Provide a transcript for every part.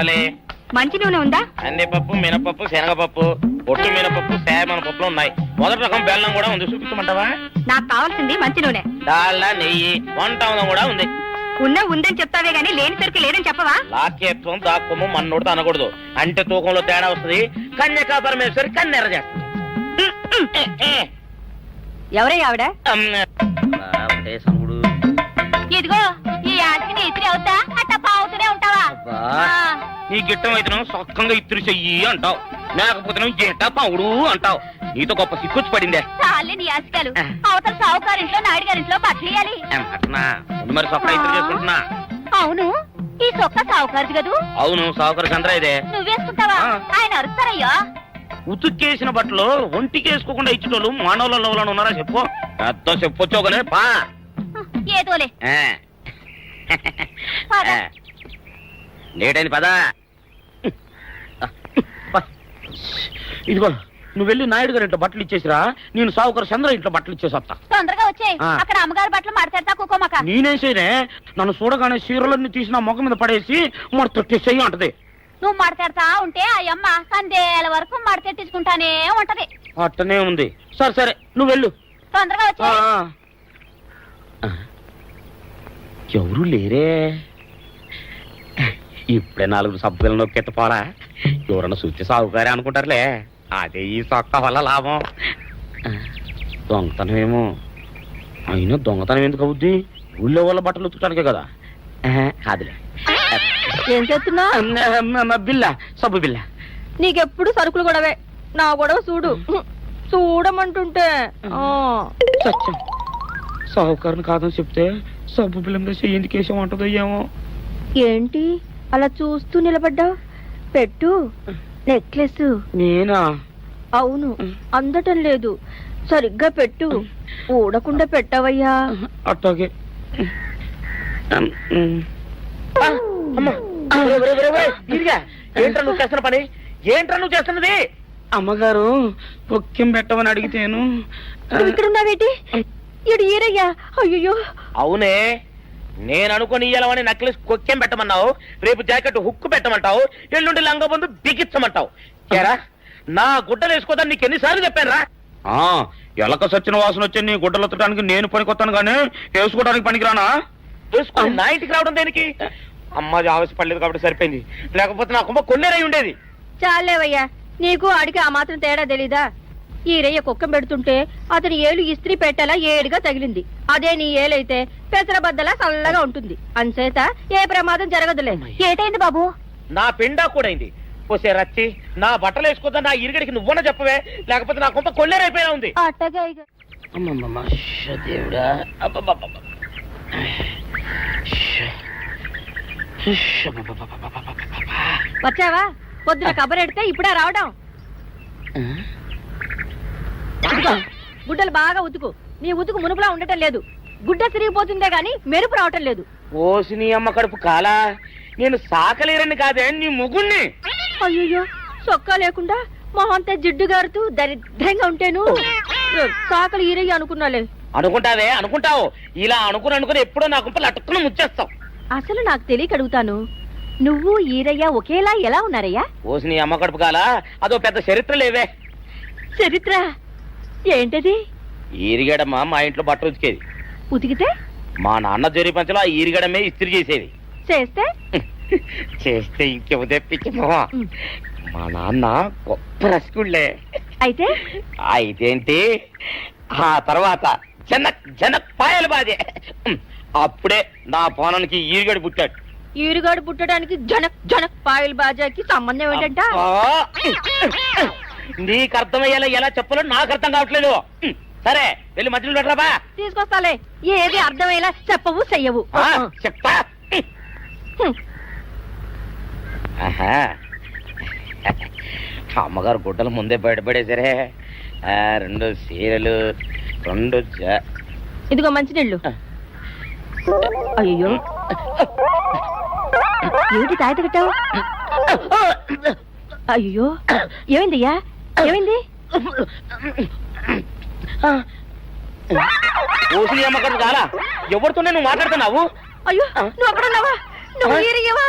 వాడాలి? మంచి నూనె ఉందా? కందిపప్పు, మినపప్పు, శనగపప్పు, పొట్టు మినపప్పు, సేమన పప్పులు ఉన్నాయి. మొదటి రకం బెల్లం కూడా ఉంది, చూపించమంటావా? నాకు కావాల్సింది మంచి నూనె. డాల్డా, నెయ్యి, వంట కూడా ఉంది. ఉందని చెప్తావే గానీ లేని సరికి లేదని చెప్పవా? లాక్యత్వం దాక్కుము మన్నోడు అనకూడదు, అంటే తూకంలో తేడా వస్తుంది. కన్యకా పరమేశ్వరి కన్నెర చేస్తుంది. ఎవరై ఆవిడ? సముడు ఇదిగో ఈ ఆటకి నీ ఇస్త్రీ అవుతా అట్ట పావుతూనే ఉంటావా? నీ గిట్టం అయితే సొక్కంగా ఇత్తురు చెయ్యి అంటావు, లేకపోతే గిట్ట పావుడు అంటావు. నీతో గొప్ప సిక్కుచ్చి పడిందే. చాలే నీ ఆశకాలు. అవతల సావుకారింట్లో నాయుడు గారింట్లో బట్టలేయాలి. మరి సొక్క ఇత్తురు చేసుకుంటున్నా. అవును, ఈ సొక్క సావుకారిది కదూ? అవును, సావుకారు చంద్ర ఇదే. నువ్వేసుకుంటావా? ఆయన అరుస్తారయ్యా. ఉతుక్కేసిన బట్టలు ఒంటికేసుకోకుండా ఇచ్చేటోళ్ళు మానవులలో ఉన్నారా చెప్పు? ఎంతో చెప్పొచ్చోగనే పా. ఏదోలే లేటైంది పదా. ఇదిగో నువ్వు వెళ్ళి నాయుడు గారి ఇంట్లో బట్టలు ఇచ్చేసిరా, నేను సావుకారు చంద్ర ఇంట్లో బట్టలు ఇచ్చేసి వస్తా. తొందరగా వచ్చాయి. అక్కడ అమ్మగారి బట్టలు మాడతాడతా కుకోమక. నేనేం చేయనే, నన్ను చూడగానే చీరలన్నీ తీసి నా ముఖం మీద పడేసి మడతెట్టేసేయి అంటది. నువ్వు మాడతాడతా ఉంటే ఆ అమ్మ సందేల వరకు మడతెట్టించుకుంటానే ఉంటది. అట్టనే ఉంది. సరే సరే నువ్వు వెళ్ళు. తొందరగా వచ్చా. ఎవరు లేరే, ఇప్పుడే 4 సబ్బులు నొక్కెత్త పోరా. ఎవరన్నా చూస్తే సాగుకారే అనుకుంటారులే. అదే ఈ సొక్క వల్ల లాభం. దొంగతనం అయినా దొంగతనం ఎందుకు అవుద్ది? ఊళ్ళో వాళ్ళ బట్టలు ఉతుకడానికే కదా. కాదులే. ఏం చేస్తున్నా? బిల్ల, సబ్బు బిల్ల. నీకెప్పుడు సరుకులు గొడవే. నా గొడవ చూడు. చూడమంటుంటే సత్యం, సాహుకారుని కాదని చెప్తే సబ్బు బిల్ల మీద ఎందుకు వేసామంటుందో ఏమో. ఏంటి అలా చూస్తూ నిలబడ్డావు? పెట్టు. నెక్లెస్. నేనా? అవును, అందటం లేదు. సరిగ్గా పెట్టు. ఊడకుండా పెట్టవయ్యా. అట్టాగే. ఏంట్రా నువ్వు చేస్తున్న పని? ఏంట్రా నువ్వు చేస్తున్నది? అమ్మగారు పొక్కెం పెట్టమని అడిగితేను. ఇక్కడున్నావేటి? ఇడు ఈరయ్యా. అయ్యో. అవునే, నేను అనుకుని ఇయ్యాలని నక్లెస్ కొక్కెం పెట్టమన్నావు, రేపు జాకెట్ హుక్కు పెట్టమంటావు, ఎల్లుండి లంగబందు బిగించమంటావు. ఏరా నా గుడ్డలు వేసుకోదాన్ని నీకు ఎన్నిసార్లు చెప్పాను రా? ఎలక సచ్చిన వాసన వచ్చి నీ గుడ్డలు ఎత్తడానికి నేను పనికొత్తాను గానీ వేసుకోవడానికి పనికిరానా? వేసుకుని నా ఇంటికి రావడం దేనికి? అమ్మాది ఆవేశపడలేదు కాబట్టి సరిపోయింది, లేకపోతే నా కుమ్మ కొన్నేరై ఉండేది. చాలేవయ్యా, నీకు అడిగి ఆ మాత్రం తేడా తెలీదా? ఈరయ్య కుక్కం పెడుతుంటే అతని ఏలు ఇస్త్రీ పెట్టేలా ఏడుగా తగిలింది. అదే నీ ఏలైతే పెసరబద్దలా చల్లగా ఉంటుంది. అంచేత ఏ ప్రమాదం జరగదులే. ఏటైంది బాబు? నా పిండా కూడా అయింది. పోసే రచ్చి, నా బట్టలు వేసుకోద్దా నా ఇరుగడికి నువ్వన చెప్పవే, లేకపోతే నా కొంత కొల్లేరైపోయినా ఉంది. వచ్చావా? పొద్దున కబరెడితే ఇప్పుడే రావడం. గుడ్డలు బాగా ఉతుకు. నీ ఉతుకు మునుపులా ఉండటం లేదు. గుడ్డ తిరిగిపోతుందే గాని మెరుపు రావటం లేదు. ఓసి నీ అమ్మ కడుపు కాలా, నేను సాకలేరని కాదే నీ ముగ్గుణ్ణి. అయ్యో, సొక్కా లేకుండా మొహంతా జిడ్డు గారుతూ దరిద్రంగా ఉంటేను సాకలు ఈరయ్య అనుకున్నాలే. అనుకుంటావే, అనుకుంటావు. ఇలా అనుకుని ఎప్పుడో నా గుంపలు అటుక్కుని ముచ్చేస్తావు. అసలు నాకు తెలియక అడుగుతాను, నువ్వు ఈరయ్య ఒకేలా ఎలా ఉన్నారయ్యా? ఓసి నీ అమ్మ కడుపు కాలా, అదో పెద్ద చరిత్ర లేవే. చరిత్ర ఏంటది? ఈరిగడమ్మ మా ఇంట్లో బట్టలు ఉతికేది. ఉతికితే మా నాన్న జరి పంచలో ఆ ఈరిగడమే ఇస్త్రీ చేసేది. చేస్తే చేస్తే ఇంకేమో తెప్పించమా. మా నాన్న గొప్ప రసికుళ్ళే. అయితే అయితేంటి, ఆ తర్వాత జనక్ పాయలు బాధే. అప్పుడే నా పోనానికి ఈరిగడు పుట్టాడు. ఈరుగాడు పుట్టడానికి జనక్ పాయల్ బాజాకి సంబంధం ఏంటంట? నీకు అర్థమయ్యేలా ఎలా చెప్పాలో నాకు అర్థం కావట్లేదు. సరే వెళ్ళి మధ్యలో పెట్టరాబా. తీసుకొస్తాలే. ఏది అర్థమయ్యేలా చెప్పవు చెయ్యవు. చెప్తా. అమ్మగారు గుడ్డలు ముందే బయటపడేసరే. 2 చీరలు, 2 ఇదిగో మంచినీళ్ళు. అయ్యో, ఏంటి తాయత కట్టావు? అయ్యో, ఏమైందయ్యా? ఏమైంది? ఓసిని అమ్మగారు చాలా ఎవరితోనే నువ్వు మాట్లాడుతున్నావు? అయ్యో, నువ్వు అక్కడ ఉన్నావా? నువ్వు ఈరయ్యవా?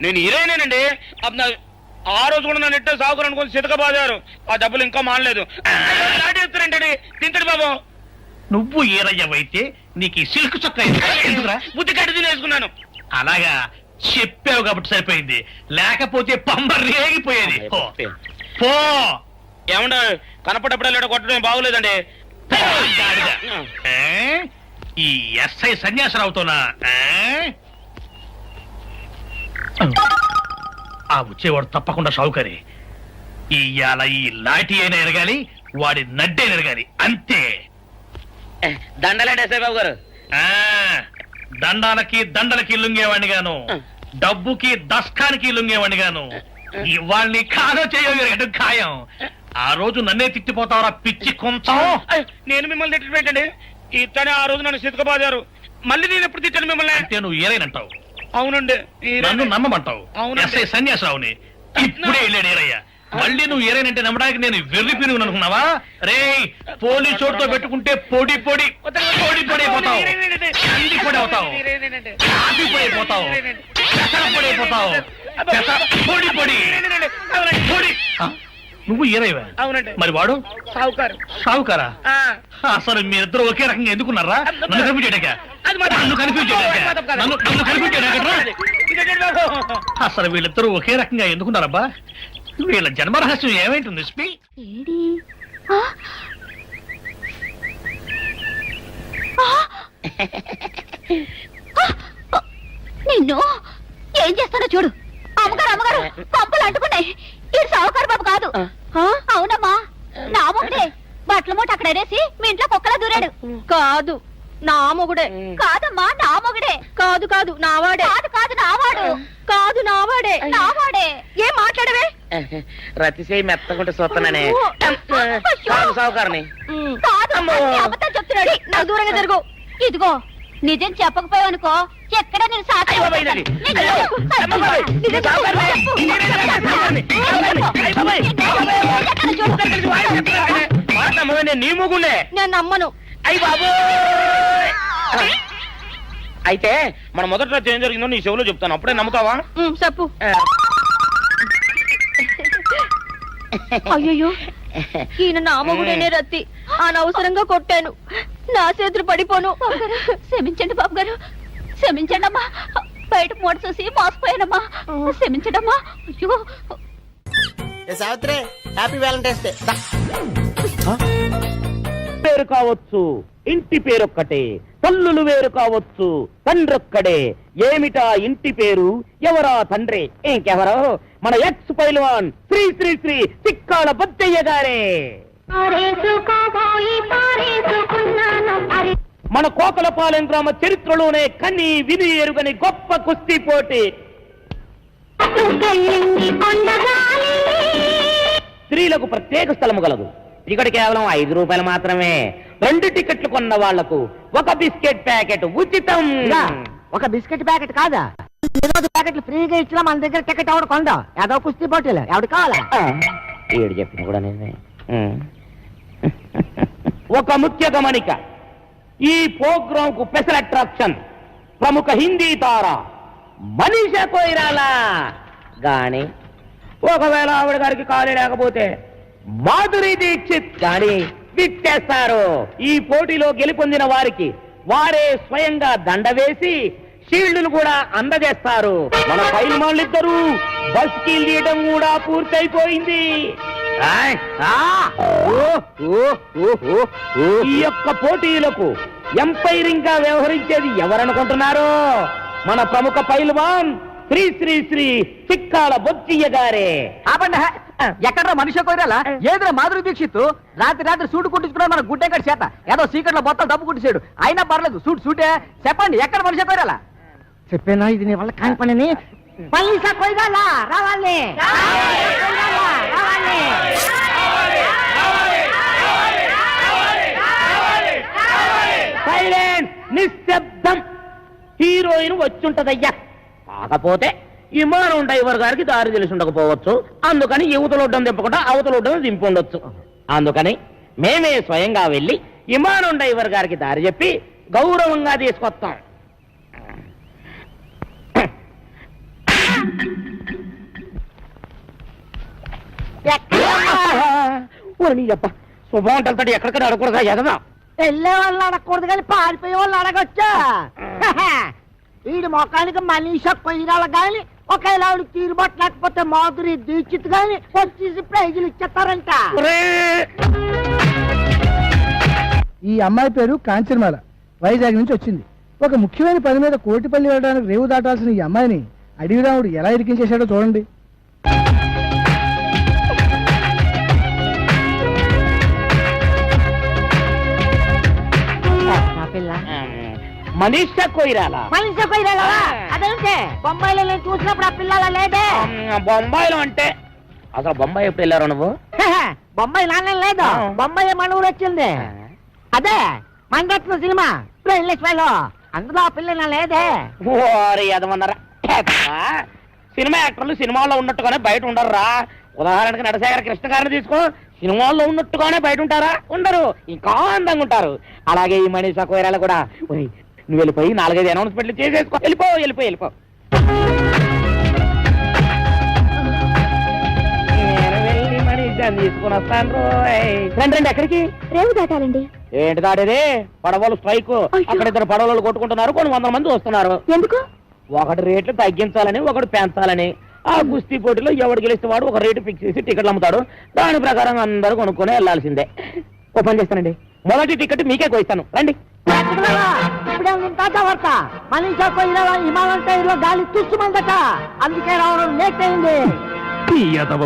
నేను హీరోయినేనండి. ఆ రోజు కూడా నన్ను ఇట్టే సాగురు అనుకుని సితకబాదారు. ఆ డబ్బులు ఇంకా మానలేదు. దాటేస్తారండి. తింటాడు బాబు. నువ్వు ఈరయ్యవైతే నీకు ఈ సిల్క్ చొక్క ఎందుకురా? బుద్ధి కట్టి తినేసుకున్నాను. అలాగా చెప్పావు కాబట్టి సరిపోయింది, లేకపోతే పంబ రేగిపోయేది. పో. ఏమండ కనపడప్పుడే కొట్టడం బాగోలేదండి. గాడిద. ఈ ఎస్ఐ సన్యాసరావుతోనా? ఆ వచ్చేవాడు తప్పకుండా షౌకరి. ఇవాళ ఈ లాఠీ అయినా ఎరగాలి, వాడి నడ్డే ఎరగాలి, అంతే. దండలేండి ఎస్ఐ బాబు గారు. దండాలకి దండలకి లొంగేవాడిని గాను, డబ్బుకి దస్కానికి లొంగేవాడిని గాను. వాళ్ళని కాదో చేయడం ఖాయం. ఆ రోజు నన్నే తిట్టిపోతావరా పిచ్చి కొంచెం. నేను మిమ్మల్ని తిట్టి పెట్టండి. ఇతనే ఆ రోజు నన్ను సితకబాదారు. మళ్ళీ నేను ఎప్పుడు తిట్టాను మిమ్మల్ని? అంటే నువ్వు ఏరైనంటావు, అవునండి. నన్ను నమ్మమంటావు. అవునండి. ఎస్ఐ సన్యాసరావుని ఇప్పుడే వెళ్ళాడు ఏరయ్య. మళ్ళీ నువ్వు ఏరైనంటే నమ్మడానికి నేను వెర్రి పిరుగు అనుకున్నావా? రే, పోలీసు చోటుతో పెట్టుకుంటే పొడి పొడి పొడి పొడి అయిపోతావు, కంది పొడి అవుతావు, కాఫీ పొడి అయిపోతావు, పెసర పొడి అయిపోతావు, పొడి పొడి పొడి. నువ్వు ఏరైవా? అవునండి. మరి వాడు సావుకారు. సావుకారా? అసలు మీరిద్దరు ఒకే రకంగా ఎందుకున్నారా? నన్ను కన్ఫ్యూజ్ చేయడాక, నన్ను కన్ఫ్యూజ్ చేయడాక, నన్ను కన్ఫ్యూజ్ చేయడాక. అసలు వీళ్ళిద్దరూ ఒకే రకంగా ఎందుకున్నారబ్బా? వీళ్ళ జన్మ రహస్యం ఏమైంటుంది? ఏడి? ఆ? నిన్ను ఏం చేస్తానో చూడు. అమ్మగారు అమ్మగారు, పంపులు అంటుకున్నాయి. ఈ సావుకారు బాబు కాదు. అవునమ్మా, నా మొగుడే. బట్టల మూట అక్కడ ఎడేసి మీ ఇంట్లో కుక్కలా దూరాడు. కాదు, నా మొగుడే. కాదమ్మా, నా మొగుడే. కాదు కాదు, నావాడే. కాదు కాదు, నావాడు. కాదు, నావాడే. నావాడే. ఏం మాట్లాడవే? రతిసేయి మెత్తకుంటే చూస్తున్నానే. సావుకారని కాదు, అబద్ధం చెప్తున్నాడు. నాకు దూరంగా జరుగు. ఇదిగో, నిజం చెప్పకపోయావనుకో ఎక్కడ నేను సాక్షి నీ మొగుండే. నేను నమ్మను. అయ్యి బాబు. అయితే మన మొదటి రోజు ఏం జరిగిందో నీ చెవులో చెప్తాను, అప్పుడే నమ్ముతావా? చెప్పు. అయ్యో, ఈయన నా మొగుడేనే రత్తి. అనవసరంగా కొట్టాను. నా చేతులు పడిపోను. క్షమించండి బాబు గారు, క్షమించండి అమ్మా. బయట మూట చూసి మోసపోయానమ్మా, క్షమించడమ్మా. అయ్యో సావిత్రి, హ్యాపీ వ్యాలంటైన్స్ డే. పేరు కావచ్చు, ఇంటి పేరొక్కటే. తల్లులు వేరు కావచ్చు, తండ్రొక్కడే. ఏమిటా ఇంటి పేరు, ఎవరా తండ్రి? ఇంకెవరో మన ఎక్స్ పైల్వాన్ శ్రీ శ్రీ శ్రీ చిక్కాల బొద్దయ్య గారే. మన కోకలపాలెం గ్రామ చరిత్రలోనే కని విని ఎరుగని గొప్ప కుస్తీ పోటీ. స్త్రీలకు ప్రత్యేక స్థలము గలదు. టికెట్ కేవలం 5 రూపాయలు మాత్రమే. 2 టికెట్లు కొన్న వాళ్లకు 1 బిస్కెట్ ప్యాకెట్ ఉచితం. ఒక బిస్కెట్ ప్యాకెట్ కాదా, 20 ప్యాకెట్లు ఫ్రీగా ఇచ్చినా మన దగ్గర టికెట్ ఎవడు కొందా? ఏదో కుస్తీ పోటీలు ఎవడు కావాలా? ఏడు చెప్పిన కూడా నిజమే. ఒక ముఖ్య గమనిక, ఈ ప్రోగ్రామ్ కు స్పెషల్ అట్రాక్షన్ ప్రముఖ హిందీ తార మనీషా కొయిరాలా గాని, ఒకవేళ ఆవిడ గారికి ఖాళీ లేకపోతే మాధురి దీక్షిత్ గాని విచ్చేస్తారు. ఈ పోటీలో గెలుపొందిన వారికి వారే స్వయంగా దండ వేసి షీల్డ్లు కూడా అందజేస్తారు. మన పైల్వాన్లిద్దరూ బస్ కి తీయడం కూడా పూర్తయిపోయింది. ఈ యొక్క పోటీలకు ఎంపైరింగ్ గా వ్యవహరించేది ఎవరనుకుంటున్నారు? మన ప్రముఖ పైల్వాన్ శ్రీ శ్రీ శ్రీ చిక్కాల బొచ్చయ్య గారే. ఎక్కడ మనిషి కోరాలా? ఏదో మాధురి దీక్షిత్ రాత్రి సూటు కుట్టించుకున్నాడు మన గుడ్డెక్కడి చేత. ఏదో సీక్రెట్ లో మొత్తం డబ్బు కుట్టించాడు. అయినా పర్లేదు, సూటే. చెప్పండి, ఎక్కడ మనిషి కోరాలా? చెప్పేనా ఇది నీ వల్ల కాని పనిని? మనీషా కొయిరాలా రావాలి. సైలెన్స్, నిశ్శబ్దం. హీరోయిన్ వచ్చుంటదయ్యా. కాకపోతే విమానం డ్రైవర్ గారికి దారి తెలిసి ఉండకపోవచ్చు. అందుకని యువతలొడ్డం దింపకుండా అవతలొడ్డం దింపి ఉండొచ్చు. అందుకని మేమే స్వయంగా వెళ్ళి విమానం డ్రైవర్ గారికి దారి చెప్పి గౌరవంగా తీసుకొస్తాం. శుభం అంటే ఎక్కడికైనా అడగకూడదా ఎదనా వెళ్ళే వాళ్ళు అడగకూడదు కానీ పారిపోయే వాళ్ళు అడగొచ్చా వీడి మొఖానికి మనీషా కొయ్యాల గాని ఒకవేళ ఆవిడ తీరుబాటు లేకపోతే మాధురి దీక్షిత్ గాని వచ్చేసి ప్రైజులు ఇచ్చేస్తారంట. ఈ అమ్మాయి పేరు కాంచనమాల, వైజాగ్ నుంచి వచ్చింది. ఒక ముఖ్యమైన పని మీద కోటిపల్లి వెళ్ళడానికి రేవు దాటాల్సిన ఈ అమ్మాయిని అడవిరాముడు ఎలా ఇరికించేశాడో చూడండి. మనీషా కొయిరాలా మనీషా కొయ్యాల అదేంటే బొంబాయిలో నేను చూసినప్పుడు ఆ పిల్లల లేదే. బొంబాయిలో అంటే అసలు బొంబాయి ఎప్పుడు వెళ్ళారు నువ్వు? బొంబాయి నాన్న లేదు, బొంబాయి మన ఊరు వచ్చింది. అదే మంగట్ల సినిమా లో అందులో ఆ పిల్ల లేదే. ఓరి ఎదమన్నారా సినిమా యాక్టర్లు సినిమాల్లో ఉన్నట్టుగానే బయట ఉండరురా. ఉదాహరణకి నటశేఖర కృష్ణ గారిని తీసుకో, సినిమాల్లో ఉన్నట్టుగానే బయట ఉంటారా? ఉండరు, ఇంకా అందంగా ఉంటారు. అలాగే ఈ మనీషా కొయిరాల కూడా. ఒరేయ్, నువ్వు వెళ్ళిపోయి 4-5 అనౌన్స్మెంట్లు చేసేసుకో. వెళ్ళిపో. నేను వెళ్ళి మనీషాని తీసుకుని వస్తాను రోయ్. రండి ఎక్కడికి? రేవు దాటాలండి. ఏంటి దాడేది? పడవలు స్ట్రైక్. అక్కడ 2 పడవలు కొట్టుకుంటున్నారు, కొన్ని 100 మంది వస్తున్నారు. ఎందుకు? ఒకటి రేట్లు తగ్గించాలని, ఒకటి పెంచాలని. ఆ కుస్తీ పోటీలో ఎవడు గెలిస్తే వాడు ఒక రేటు ఫిక్స్ చేసి టికెట్లు అమ్ముతాడు. దాని ప్రకారం అందరూ కొనుక్కొని వెళ్లాల్సిందే. ఓ పని చేస్తానండి, మొదటి టికెట్ మీకే కోయిస్తాను, రండి. ఇప్పుడే వార్త మనీషా కొయ్యాల హిమాలయం టైర్లో గాలి తుస్సుమందట, అందుకే రావడం లేట్ అయింది.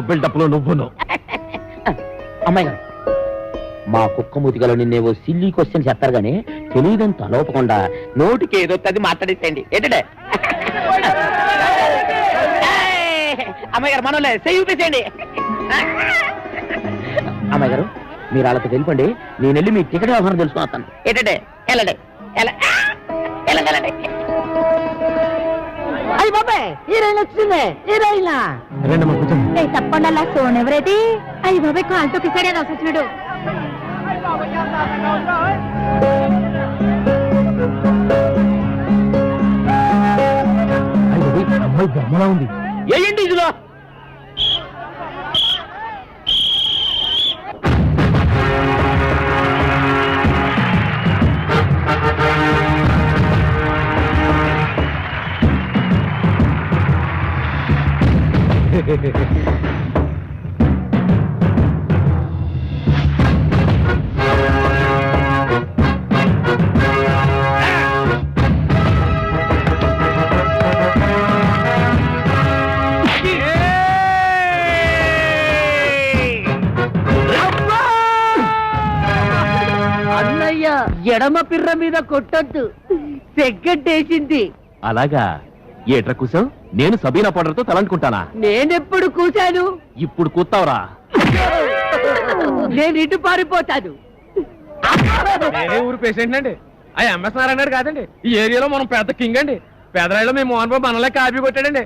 బిల్డప్ లో నువ్వును. అమ్మాయి గారు, మా కుక్క మూతికలో నిన్నేవో సిల్లీ క్వశ్చన్ చెప్తారు గానీ తెలియదని తలవపకుండా నోటికి ఏదో అది మాట్లాడేసేయండి. ఏంటంటే అమ్మాయి గారు మనోలే చూపించండి. అమ్మాయి గారు, మీరు వాళ్ళతో వెళ్ళిపోండి, నేను వెళ్ళి మీ టికెట్ వ్యవహారం తెలుసుకుని వస్తాను. ఏంటంటే వెళ్ళండి. అయ్యి బాబాయ్, హీరోయిన్ వచ్చింది. హీరోయిన్ తప్పకుండా సోన్ ఎవరైతే అయ్యి బాబాయ్ కాలుతో కిసాడే వచ్చినాడు. అమ్మాయి బొమ్మలా ఉంది. ఏంటి ఇదిలో? అన్నయ్య ఎడమ పిర్ర మీద కొట్టొద్దు, సెగ్గట్టేసింది. అలాగా ఏట్రా కూసావు? నేను సబీనా పౌడర్తో తలంటుకుంటానా? నేనెప్పుడు కూశాను? ఇప్పుడు కూతావురా. నేను ఇటు పారిపోతాను. నేనే ఊరు పేషెంట్ అండి. ఆ ఎంఎస్ నారాయణ కాదండి, ఈ ఏరియాలో మనం పెద్ద కింగ్ అండి. పెదరాయిలో మీ మోహన్ బాబు మనలే కాపీ కొట్టాడండి.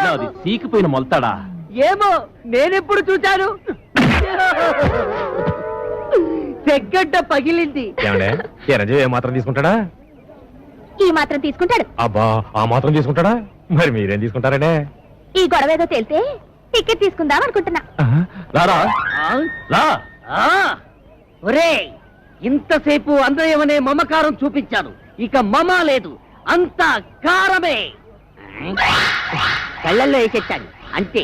నాది సీకిపోయిన మొలతాడా? ఏమో, నేనెప్పుడు చూశాను? సెగ్గడ్డ పగిలింది. చిరంజీవి ఏ మాత్రం తీసుకుంటాడా? ఈ మాత్రం తీసుకుంటాడు. అబ్బా, ఆ మాత్రం తీసుకుంటాడా? మరి మీరేం తీసుకుంటారండి? ఈ గొడవ ఏదో తెలితే టికెట్ తీసుకుందాం అనుకుంటున్నా. రారా రా. ఒరే, ఇంతసేపు అందయమనే మమకారం చూపించాను, ఇక మమ లేదు, అంతా కారమే. కళ్ళల్లో వేసేస్తాను అంతే.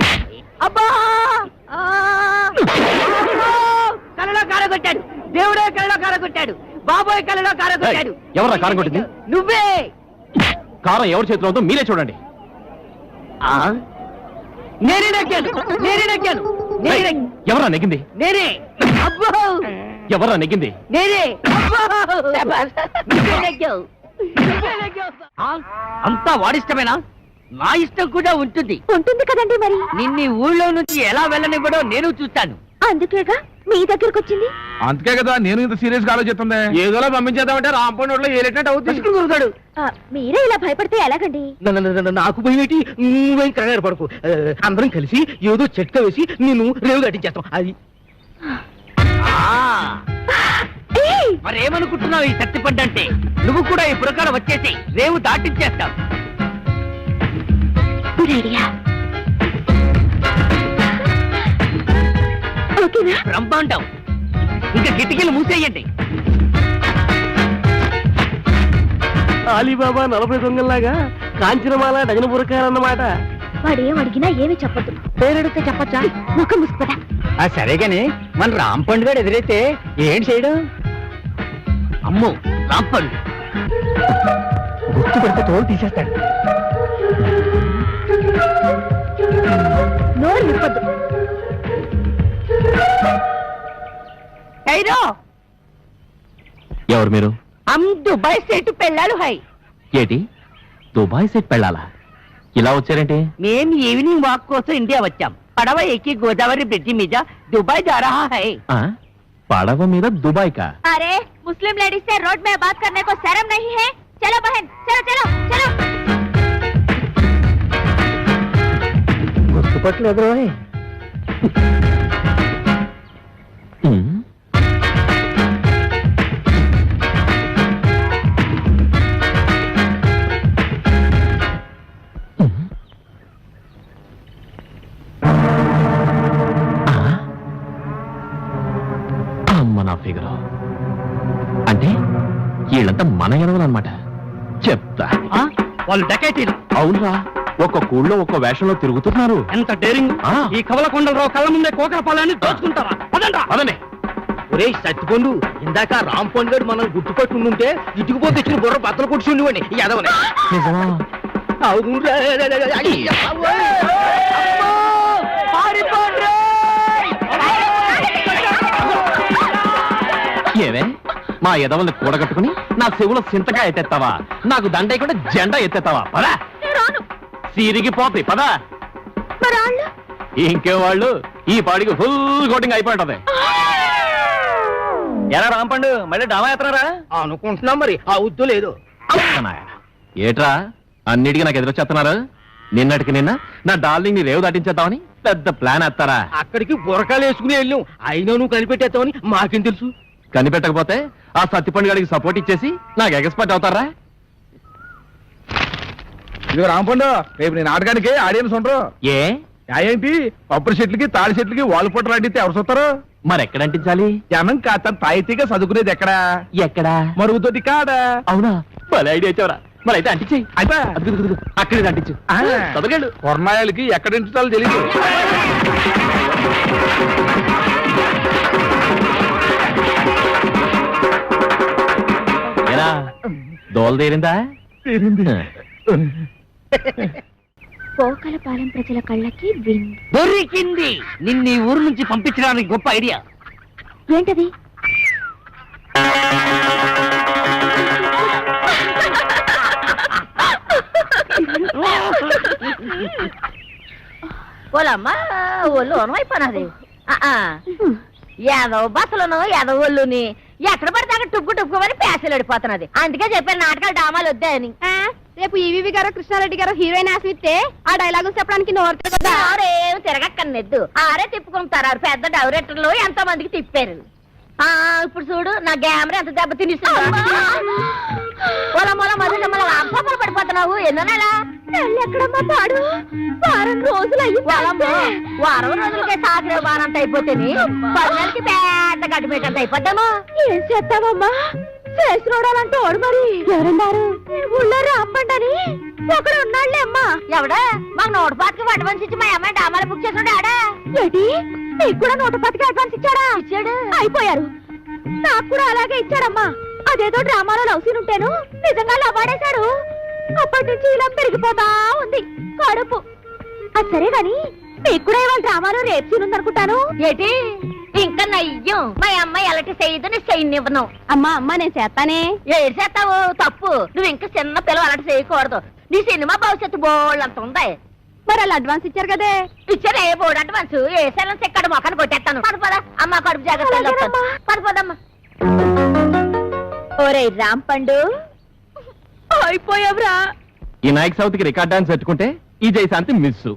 అబ్బా, కళ్ళలో కారగొట్టాడు, దేవుడే కళ్ళలో కారగొట్టాడు, బాబోయ్ కళ్ళలో కారగొట్టాడు. ఎవరా కారం కొట్టింది? నువ్వే. కారం ఎవరి చేతిలో ఉందో మీరే చూడండి. నేనే నెగ్గాను. ఎవరా నెగ్గింది? నేనే. అబ్బో, ఎవరా నెగ్గింది? నేనే. నువ్వే నెగ్గావు. అంతా వాడిష్టమేనా? నా ఇష్టం కూడా ఉంటుంది. ఉంటుంది కదండి మరి. నిన్ని ఊళ్ళో నుంచి ఎలా వెళ్ళనివ్వడో నేను చూస్తాను. అందుకేగా మీ దగ్గరకు వచ్చింది. అందుకే కదా నేను ఇంత సీరియస్ గా ఆలోచిస్తుంది. ఏదోలా పంపించేద్దామంటే రాంపండి నోట్లో ఏలేటట్టు అవుతుంది. మీరే ఇలా భయపడితే ఎలాగండి? నాకు భయమేటి, నువ్వేం కంగారు పడకు. అందరం కలిసి ఏదో చెట్క వేసి నిన్ను రేవు కట్టించేస్తాం. అది ఏయ్! మరేమనుకుంటున్నావు ఈ సత్తిపండు అంటే? నువ్వు కూడా ఈ పురకాల వచ్చేసి రేవు దాటించేస్తావు. ఐడియా. ఓకేనా? బ్రహ్మాండం. ఇంకా కిటికీలు మూసేయండి. అలీబాబా 40 దొంగల్లాగా కాంచనమాల డజన పురకాలన్నమాట. వాడు ఏం అడిగినా ఏమీ చెప్పొద్దు. పేరెడితే చెప్పచ్చా? ముఖం ముసుకుపదా. సరే గాని మన రాంపండు గారు ఎదురైతే ఏం చేయడం? అమ్మో, రాంపండు గుర్తుపడితే తోలు తీసేస్తాడు. నోరు విప్పొద్దు. ఎవరు మీరు? దుబాయ్ సెట్ పెళ్ళాడు హై. ఏటి దుబాయ్ సెట్ పెళ్ళాలా? ఇలా వచ్చారేంటి? మేము ఈవినింగ్ వాక్ కోసం ఇండియా వచ్చాం. పడవ ఎక్కి గోదావరి బ్రిడ్జి మీద దుబాయ్ जा रहा है. ఆ, పడవ మీద దుబాయ్ కా? अरे मुस्लिम लेडीज से रोड में बात करने को शर्म नहीं है? चलो बहन, चलो चलो चलो. గుర్తుపట్టలేదు. ఉమ్. అమ్మ నా ఫిగర్. అంటే వీళ్ళంతా మన ఎనవలు అనమాట. చెప్తా. వాళ్ళు డకైటీలు. అవునరా, ఒక్క కూళ్ళో ఒక్క వేషంలో తిరుగుతున్నారు. ఎంత డేరింగ్! ఆ. ఈ కవలకొండలరావు కళ్ళ ముందే కోకల పొలాన్ని దోచుకుంటారా? పదండ్రా. అదనే ఒరే సత్తిపండు, ఇందాక రాంపండు గారు మనల్ని గుర్తుపట్టుకుంటే ఇటుకుపోతే ఇచ్చిన బుర్ర బద్దలు కొట్టి ఉండేవాడిని ఈ యాదవని. నిజమా? అవునురా. ఏవే మా ఎదవల్ని కూడగట్టుకుని నా చెవులో సింతగా ఎత్తేస్తావా? నాకు దండయకుండా జెండా ఎత్తేస్తావా? పదా సిరిగిపోతాయి. పదా. ఇంకే వాళ్ళు ఈ పాడికి ఫుల్ కోటింగ్ అయిపోయింటది. ఎలా రాంపండు మళ్ళీ డామా ఎత్తనారా? అనుకుంటున్నాం మరి, ఆ ఉద్దు లేదు. ఏట్రా అన్నిటికీ నాకు ఎదురొచ్చేస్తున్నారు? నిన్నటికి నిన్న నా డార్లింగ్ ని రేవు దాటించేద్దామని పెద్ద ప్లాన్ ఎత్తారా? అక్కడికి బురకాలు వేసుకుని వెళ్ళాం, అయినా నువ్వు కనిపెట్టేస్తావని మాకేం తెలుసు? కనిపెట్టకపోతే ఆ సత్తిపండు గారికి సపోర్ట్ ఇచ్చేసి నాకు ఎక్స్పర్ట్ అవుతారా? ఇది రాంపండు, రేపు నీ నాటకానికి ఆడియన్స్ ఉండరు. ఏ ఏంటి కొబ్బరి చెట్లకి తాడి చెట్లకి వాళ్ళు పుట్టలు అడిగితే ఎవరు చూస్తారు? మరి ఎక్కడ అంటించాలి? జనం కాస్త తాయితీగా చదువుకునేది ఎక్కడా? ఎక్కడా? మరుగుతోటి కాడా? అవునా, భలే ఐడియా ఇచ్చావరా. మరి అయితే అంటించేయి. అయితే అక్కడే అంటించు. చదవగలడు. కొరనాయాలకి ఎక్కడ ఇంటాలో తెలియదు. ఏరా దోల తీరిందా? పోకలపాలెం ప్రజల కళ్ళకి విందు. దొరికింది. నిన్న ఈ ఊరు నుంచి పంపించడానికి గొప్ప ఐడియా. ఏంటది? ఓలమ్మా ఒళ్ళు అయిపోయినది. యాదవ బస్సులను యాదవ ఒళ్ళుని ఎక్కడ పడితే అక్కడ టుక్కు టుక్కుమని ప్యాసలు అడిపోతున్నది. అందుకే చెప్పాను నాటకాలు డామాలు వద్దాయని. రేపు ఈవీవి గారు కృష్ణారెడ్డి గారు హీరోయిన్ ఆశిస్తే ఆ డైలాగులు చెప్పడానికి నోరు కదా. ఆరేం తిరగక్కర్నెద్దు. ఆరే తిప్పుకుంటారు. పెద్ద డైరెక్టర్లు ఎంతో మందికి తిప్పారు. ఇప్పుడు చూడు నా గ్యామరా ఎంత దెబ్బ తినిస్తుంది. అప్పలు పడిపోతున్నావు. ఎన్నో నెల ఎక్కడమ్మా పాడు? వారం రోజులు వారం రోజులకే సాగరే వారంత అయిపోతే 10 నెలలకి పెద్ద గడ్డిమేటంత అయిపోద్దాము. ఏం చేస్తావమ్మా? చేసినోడాలంటే ఓడు మరి. ఎవరన్నారు? ఊళ్ళో రాంపండని ఒకడు ఉన్నాడులే అమ్మా. ఎవడా? మాకు 105కి అడ్వాన్స్ ఇచ్చి మా అమ్మాయి డామాలు బుక్ చేసాడు. ఆడా ఏంటి? నీకు కూడా 105కి అడ్వాన్స్ ఇచ్చాడా? ఇచ్చాడు. అయిపోయారు. నాకు కూడా అలాగే ఇచ్చాడమ్మా. అదేదో డ్రామాలో లవ్ సీన్ ఉంటేను నిజంగా లవ్వాడేశాడు. అప్పటి నుంచి ఇలా పెరిగిపోతా ఉంది కడుపు. అది సరే గాని మీకు కూడా ఇవాళ డ్రామాలో రేపు సీన్ ఉందనుకుంటాను. ఏటి ఇంకా నయ్యం. మా అమ్మాయి ఎలాంటి చేయదు నీ చేయనివ్వను. అమ్మా అమ్మా నేను చేస్తానే. ఏడు చేస్తావు? తప్పు. నువ్వు ఇంకా చిన్న పిల్లలు అలాంటి చేయకూడదు. నీ సినిమా భవిష్యత్తు బోళ్ళంత ఉంది. మరి వాళ్ళు అడ్వాన్స్ ఇచ్చారు కదే. ఇచ్చారు. ఏ బోర్డు అడ్వాన్స్? ఏ సెలవు చెక్కడ మొక్కను కొట్టేస్తాను. పద అమ్మ కడుపు జాగ్రత్త. పదపదమ్మా. ఓరే రాంపండు అయిపోయావురా. ఈ నాయక్ సౌత్కి రికార్డ్ డాన్స్ పెట్టుకుంటే ఈ జయశాంతి మిస్.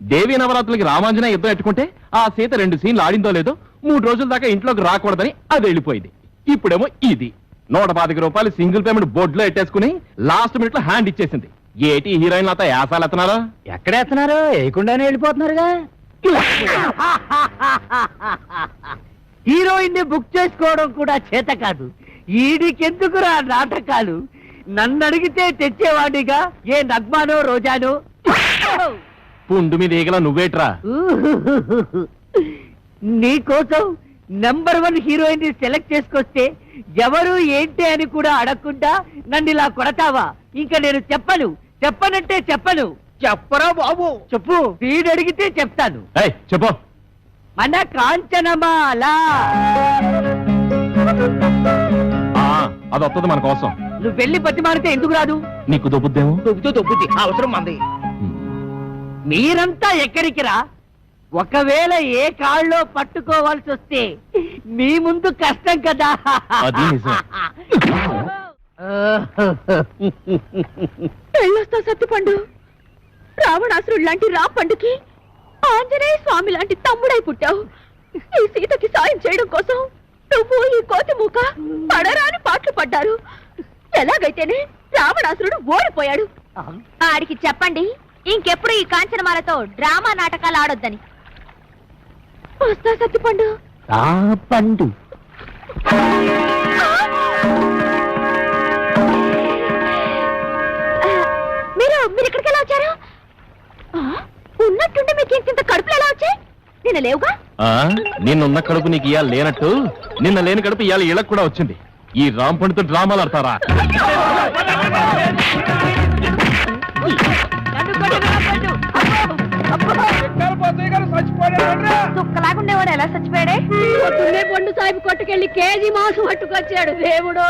దేవీ నవరాత్రులకి రామాంజనేయ యుద్ధం పెట్టుకుంటే ఆ సీత 2 సీన్లు ఆడిందో లేదో 3 రోజుల దాకా ఇంట్లోకి రాకూడదని అది వెళ్ళిపోయింది. ఇప్పుడేమో ఇది 125 రూపాయలు సింగిల్ పేమెంట్ బోర్డులో ఎట్టేసుకుని లాస్ట్ మినిట్ లో హ్యాండ్ ఇచ్చేసింది. ఏటి హీరోయిన్ అంతా యాసాలు ఎత్తనారా? ఎక్కడేస్తున్నారు? వేయకుండానే వెళ్ళిపోతున్నారుగా. హీరోయిన్ ని బుక్ చేసుకోవడం కూడా చేత కాదు. ఈడికెందుకురా నాటకాలు? నన్ను అడిగితే తెచ్చేవాడిగా ఏ నగ్మానో రోజానో. పుండు మీద ఈగల నువ్వేట్రా? నీకోసం నంబర్ 1 హీరోయిన్ ని సెలెక్ట్ చేసుకొస్తే ఎవరు ఏంటి అని కూడా అడగకుండా నన్ను ఇలా కొడతావా? ఇంకా నేను చెప్పనంటే చెప్పను. చెప్పరా బాబు? చెప్పు. వీడు అడిగితే చెప్తాను. ఏయ్ చెప్పు. మన కాంచనమాల. అది వస్తుంది మన కోసం. నువ్వు వెళ్ళి బతిమాలితే ఎందుకు రాదు? నీకు దొబ్బుద్దేమో. దొబ్బుద్ది అవసరం మంది. మీరంతా ఎక్కడికి రా? ఒకవేళ ఏ కాళ్ళలో పట్టుకోవాల్సి వస్తే మీ ముందు కష్టం కదా. అది నిజం. పెళ్ళొస్తా సత్తుపండు. రావణాసురుడు లాంటి రాపండుకి ఆంజనేయ స్వామి లాంటి తమ్ముడై పుట్టావు. ఈ సీతకి సాయం చేయడం కోసం నువ్వు ఈ కోతి మూక పడరాని పాటలు పడ్డారు. ఎలాగైతేనే రావణాసురుడు ఓడిపోయాడు. ఆడికి చెప్పండి ఇంకెప్పుడు ఈ కాంచనమాలతో డ్రామా నాటకాలు ఆడొద్దని. వస్తా సత్తుపండు. పండు మీరు ఇక్కడికి ఎలా వచ్చారు? ఉన్నట్టుండి మీకు ఇంత కడుపులు ఎలా వచ్చాయి? నిన్న లేవుగా. నిన్నున్న కడుపు నీకు ఇవాళ లేనట్టు నిన్న లేని కడుపు ఇవాళ ఇళ్ళకు కూడా వచ్చింది. ఈ రాంపండితో డ్రామాలు ఆడతారా? తుక్కలాగుండేవాడు ఎలా చచ్చిపోయాడే? పొద్దున్నే పండు సాహిబ్ కొట్టుకెళ్ళి కేజీ మాంసం పట్టుకొచ్చాడు. దేవుడా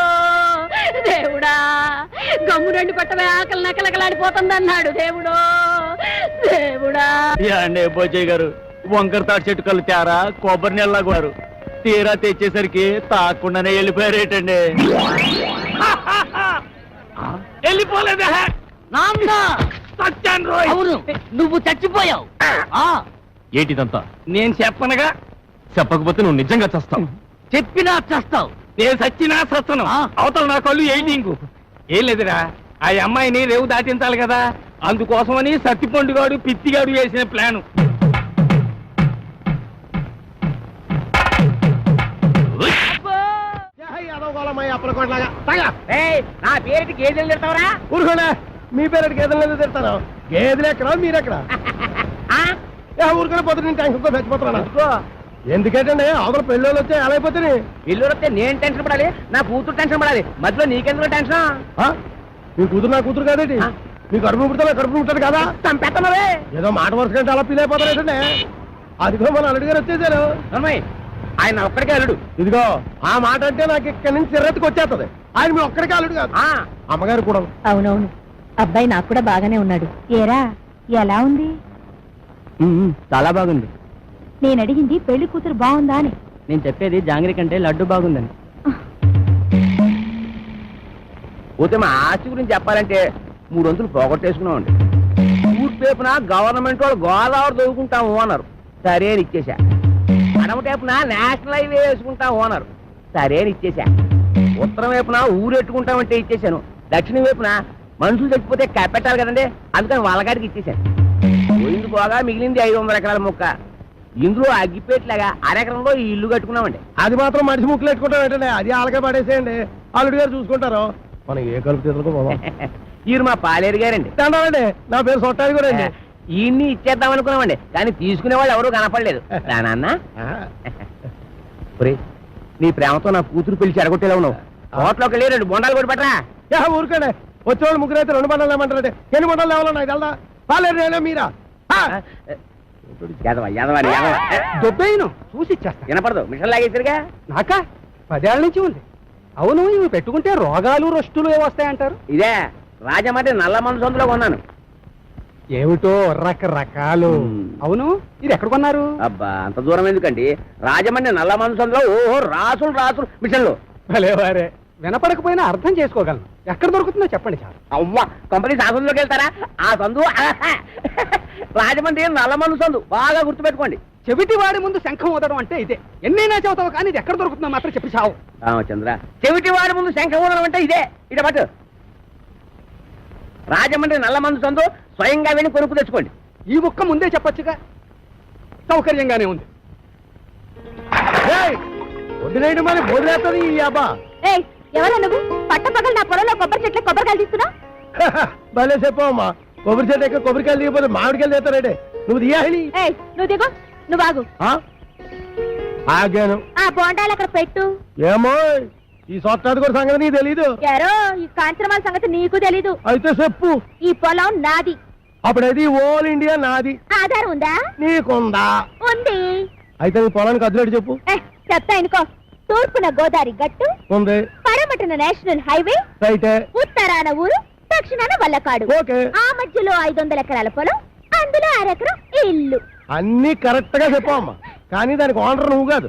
గమ్ము 2 పట్టమే ఆకలి నకలకలాడిపోతుందన్నాడు. దేవుడా అండి బోజయ్య గారు వంకర తాటి చెట్టు కళ్ళు తేరా కొబ్బరి నీళ్ళలాగారు. తీరా తెచ్చేసరికి తాకుండానే వెళ్ళిపోయారేటండి. వెళ్ళిపోలేదా? అవును నువ్వు చచ్చిపోయావు. ఏటిదంతా? నేను చెప్పనగా. చెప్పకపోతే నువ్వు నిజంగా చస్తావు. చెప్పినా చేస్తావు. నేను సచ్చినా సత్తను. అవతల నా కళ్ళు ఎయిటింగ్. ఏం లేదురా, ఆ అమ్మాయిని రేవు దాటించాలి కదా, అందుకోసమని సత్తిపండుగాడు పిత్తిగాడు వేసిన ప్లాను. నా పేరుకి గేదెలు తిడతావరా? ఊరుకోండి. మీ పేరు గేదెలు తిడతాను. గేదెలు ఎక్కడ మీరెక్కడ? ఊరుకొని పోతే నేను టెన్షన్తో చచ్చిపోతున్నాను. ఎందుకంటే అవతల పెళ్ళోళ్ళు వచ్చే ఎలా అయిపోతుంది? ఇల్లు వస్తే నేను టెన్షన్ పడాలి, నా కూతురు టెన్షన్ పడాలి. మధ్యలో నీకెందుకు టెన్షన్? మీ కూతురు నా కూతురు కాదేటి? మీ కడుపు పుడతా కడుపు పుట్టాడు కదా. చంపేస్తున్నావే. ఏదో మాట వరుస కంటే అలా ఫీల్ అయిపోతారేటండి. అదిగో మన అల్లుడు గారు వచ్చేసారు. అమ్మాయి ఆయన ఒక్కడికే అల్లుడు. ఇదిగో ఆ మాట అంటే నాకు ఇక్కడి నుంచి చిరెత్తుకు వచ్చేస్తుంది. ఆయన మీ ఒక్కడికే అల్లుడు కాదు, అమ్మగారు కూడా. అవునవును, అబ్బాయి నాకు కూడా బాగానే ఉన్నాడు. ఏరా ఎలా ఉంది? చాలా బాగుంది. నేను అడిగింది పెళ్లి కూతురు బాగుందా అని. నేను చెప్పేది జాంగ్రీ కంటే లడ్డు బాగుందని. పోతే మా ఆస్తి గురించి చెప్పాలంటే 3 వంతులు పోగొట్టేసుకున్నామండి. ఊర్పేపున గవర్నమెంట్ వాళ్ళు గోదావరి దొరుకుంటాము అన్నారు, సరే అని ఇచ్చేసా. అడమటేపున నేషనల్ హైవే వేసుకుంటాము అన్నారు, సరే అని ఇచ్చేసా. ఉత్తరం వైపున ఊరెట్టుకుంటామంటే ఇచ్చేసాను. దక్షిణం వైపున మనుషులు చచ్చిపోతే కప్పెట్టాలి కదండి, అందుకని వాళ్ళగాడికి ఇచ్చేసాను. పోయింది పోగా మిగిలింది 500 ఎకరాల మొక్క. ఇందులో అగ్గిపేట్లాగా అరెకరంలో ఈ ఇల్లు కట్టుకున్నామండి. అది మాత్రం మనిషి ముక్కులు పెట్టుకుంటాం ఏంటండి? అది ఆలకే పడేసేయండి, అల్లుడు గారు చూసుకుంటారు. మనం ఏ కలుపు తీసుకో. ఈయన మా పాలేరు గారండి. తండ్రి నా పేరు సొట్టాది కూడా అండి. ఈయన్ని ఇచ్చేద్దాం అనుకున్నామండి, కానీ తీసుకునే వాళ్ళు ఎవరు కనపడలేదు. నాన్న నీ ప్రేమతో నా కూతురు పిలిచి చెడగొట్టేలా ఉన్నావు. హోటల్లోకి వెళ్ళి 2 బొండాలు కూడా పట్టరా. ఊరుకోండి, వచ్చేవాళ్ళు ముగ్గురు అయితే 2 బండాలు ఏమంటారంటే ఎన్ని బండాలు లేవాలన్నా ఇది వెళ్దా? పాలేరు నేనే మీరా? దొబ్బేను చూసి ఇచ్చేస్తా. వినపడదు, మిషన్ లాగేసరిగా. నాకా 10 ఏళ్ల నుంచి ఉంది. అవును, ఇవి పెట్టుకుంటే రోగాలు రొస్టులు ఏమొస్తాయంటారు? ఇదే రాజమండ్రి నల్ల మందు సందులో కొన్నాను. ఏమిటో రకరకాలు. అవును, ఇది ఎక్కడ కొన్నారు? అబ్బా అంత దూరం ఎందుకండి, రాజమండ్రి నల్ల మందు సందులో ఓహో రాసులు రాసులు మిషన్లు. భలేవారే, వినపడకపోయినా అర్థం చేసుకోగలను. ఎక్కడ దొరుకుతుందో చెప్పండి చాలు. అవ్వా కంపెనీ ఆ సందులోకి వెళ్తారా? ఆ సందు రాజమండ్రి నల్ల మందు సందు బాగా గుర్తుపెట్టుకోండి. చెవిటి వాడి ముందు శంఖం ఊదడం అంటే ఇదే. ఎన్నైనా చెబుతావు కానీ ఇది ఎక్కడ దొరుకుతుందో మాత్రం చెప్పి చావు. రామచంద్ర, చెవిటి వాడి ముందు శంఖ ఊదడం అంటే ఇదే. ఇట పట్టు. రాజమండ్రి నల్ల మందు సందు స్వయంగా వెళ్ళి కొనుక్కు తెచ్చుకోండి. ఈ ముక్క ముందే చెప్పొచ్చుగా, సౌకర్యంగానే ఉంది. వదిలేడు మరి బోధలేస్తుంది ఈ అబ్బా. ఏయ్, ఎవరా నువ్వు? పట్టపగలు నా పొలంలో కొబ్బరి చెట్లు కొబ్బరికాయలు తీస్తున్నావు? భలే చెప్పమ్మా, కొబ్బరి చెట్టు ఎక్క కొబ్బరికాయలు దిగిపోతే మామిడికాయలు తీస్తారంటే నువ్వు తీయాలి. ఏయ్, నువ్వు దిగు, నువ్వు ఆగు. ఆగాను. ఆ బోండాలు అక్కడ పెట్టు. ఏమో ఈ సొట్టాది కూడా సంగతి నీకు తెలీదు. ఎరో ఈ కాంచనమాల సంగతి నీకు తెలీదు. అయితే చెప్పు. ఈ పొలం నాది. అప్పుడైతే ఓల్ ఇండియా నాది. ఆధారం ఉందా? నీకుందా? ఉంది. అయితే నీ పొలానికి అదిలేడు చెప్పు. చెప్తా అనుకో. తూర్పున గోదావరి గట్టు ఉంది. పడమటన నేషనల్ హైవే, రైటే. ఉత్తరాన ఊరు, దక్షిణాన వల్లకాడు. ఓకే. ఆ మధ్యలో 500 ఎకరాల పొలం, అందులో 1 ఎకరం ఇల్లు. అన్ని కరెక్ట్ గా చెప్పమ్మా, కానీ దానికి ఓనర్ నువ్వు కాదు,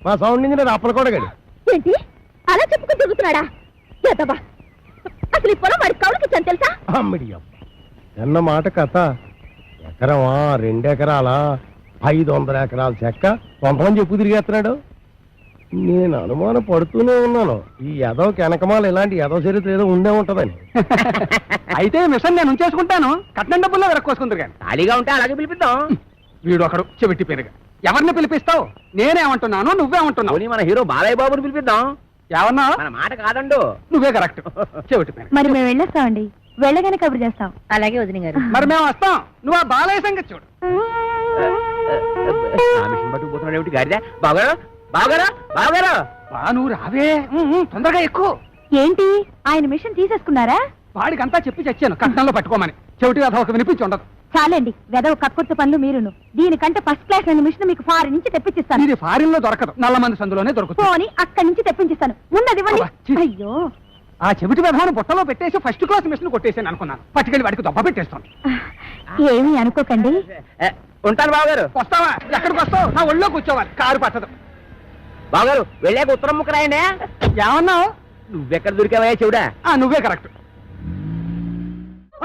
మా సౌండ్ ఇంజనీర్ అప్పల కూడా గడి. ఏంటి అలా చెప్పుకుని తిరుగుతున్నాడా? ఎదవా, అసలు ఈ పొలం వాడి కౌలుకి ఇచ్చాను తెలుసా? అమ్మిడియం ఎన్న మాట కథ. ఎకరమా 2 ఎకరాలా 500 ఎకరాల చెక్క కొంతమంది చెప్పు తిరిగేస్తున్నాడు. నేను అనుమానం పడుతూనే ఉన్నాను, ఈ ఎదవకి వెనకమాల ఇలాంటి ఎదవ చరిత్ర ఏదో ఉండే ఉంటదని. అయితే మిషన్ నేను ఉంచేసుకుంటాను, కట్నం డబ్బుల్లో వెరక్కోసుకుందరు కానీ. ఖాళీగా ఉంటే అలాగే పిలిపిద్దాం. వీడు ఒకడు చెవిటి పేరుగా. ఎవరిని పిలిపిస్తావు? నేనేమంటున్నాను, నువ్వేమంటున్నావు? పోనీ మన హీరో బాలయ్య బాబుని పిలిపిద్దాం. ఏమన్నా? మన మాట కాదండు. నువ్వే కరెక్ట్. చెవిటి పేరు. మరి మేము వెళ్ళొస్తామండి, వెళ్ళగానే కబురు చేస్తాం. అలాగే వదిన గారు. మరి మేము వస్తాం, నువ్వు ఆ బాలయ్య సంగతి చూడు. మిషన్ పట్టుకుపోతున్నాడు ఏమిటి గారిదా? బావగారు, బావగారు, బావగారు. బా నువ్వు రావే, తొందరగా ఎక్కువ. ఏంటి ఆయన మిషన్ తీసేసుకున్నారా? వాడికంతా చెప్పి చచ్చాను కట్నంలో పట్టుకోమని. చెవిటి కథ ఒక వినిపించి ఉండదు. చాలండి, వెదవ కక్కుర్తి పనులు మీరును. దీనికంటే ఫస్ట్ క్లాస్ అయిన మిషన్ మీకు ఫారిన్ నుంచి తెప్పించిస్తాను. ఇది ఫారిన్ లో దొరకదు, నల్లమంది సందులోనే దొరుకుతుంది. పోని అక్కడి నుంచి తెప్పించిస్తాను. ఉన్నది ఇవ్వండి. అబ్బా, ఛీ. అయ్యో, ఆ చెవిటి విధానం బుట్టలో పెట్టేసి ఫస్ట్ క్లాస్ మిషన్ కొట్టేసాను అనుకున్నాను. పట్టుకెళ్ళి వాడికి దొబ్బ పెట్టేస్తాను. ఏమీ అనుకోకండి. ఉంటాను బావగారు. వస్తావా? ఎక్కడికి వస్తావు? నా ఒళ్ళో కూర్చోవాలి, కారు పట్టదు. బావగారు వెళ్ళాక ఉత్తరం ముక్క రాయండి. ఏమన్నావు? నువ్వెక్కడ దొరికావయ్యా చెవుడా? నువ్వే కరెక్ట్.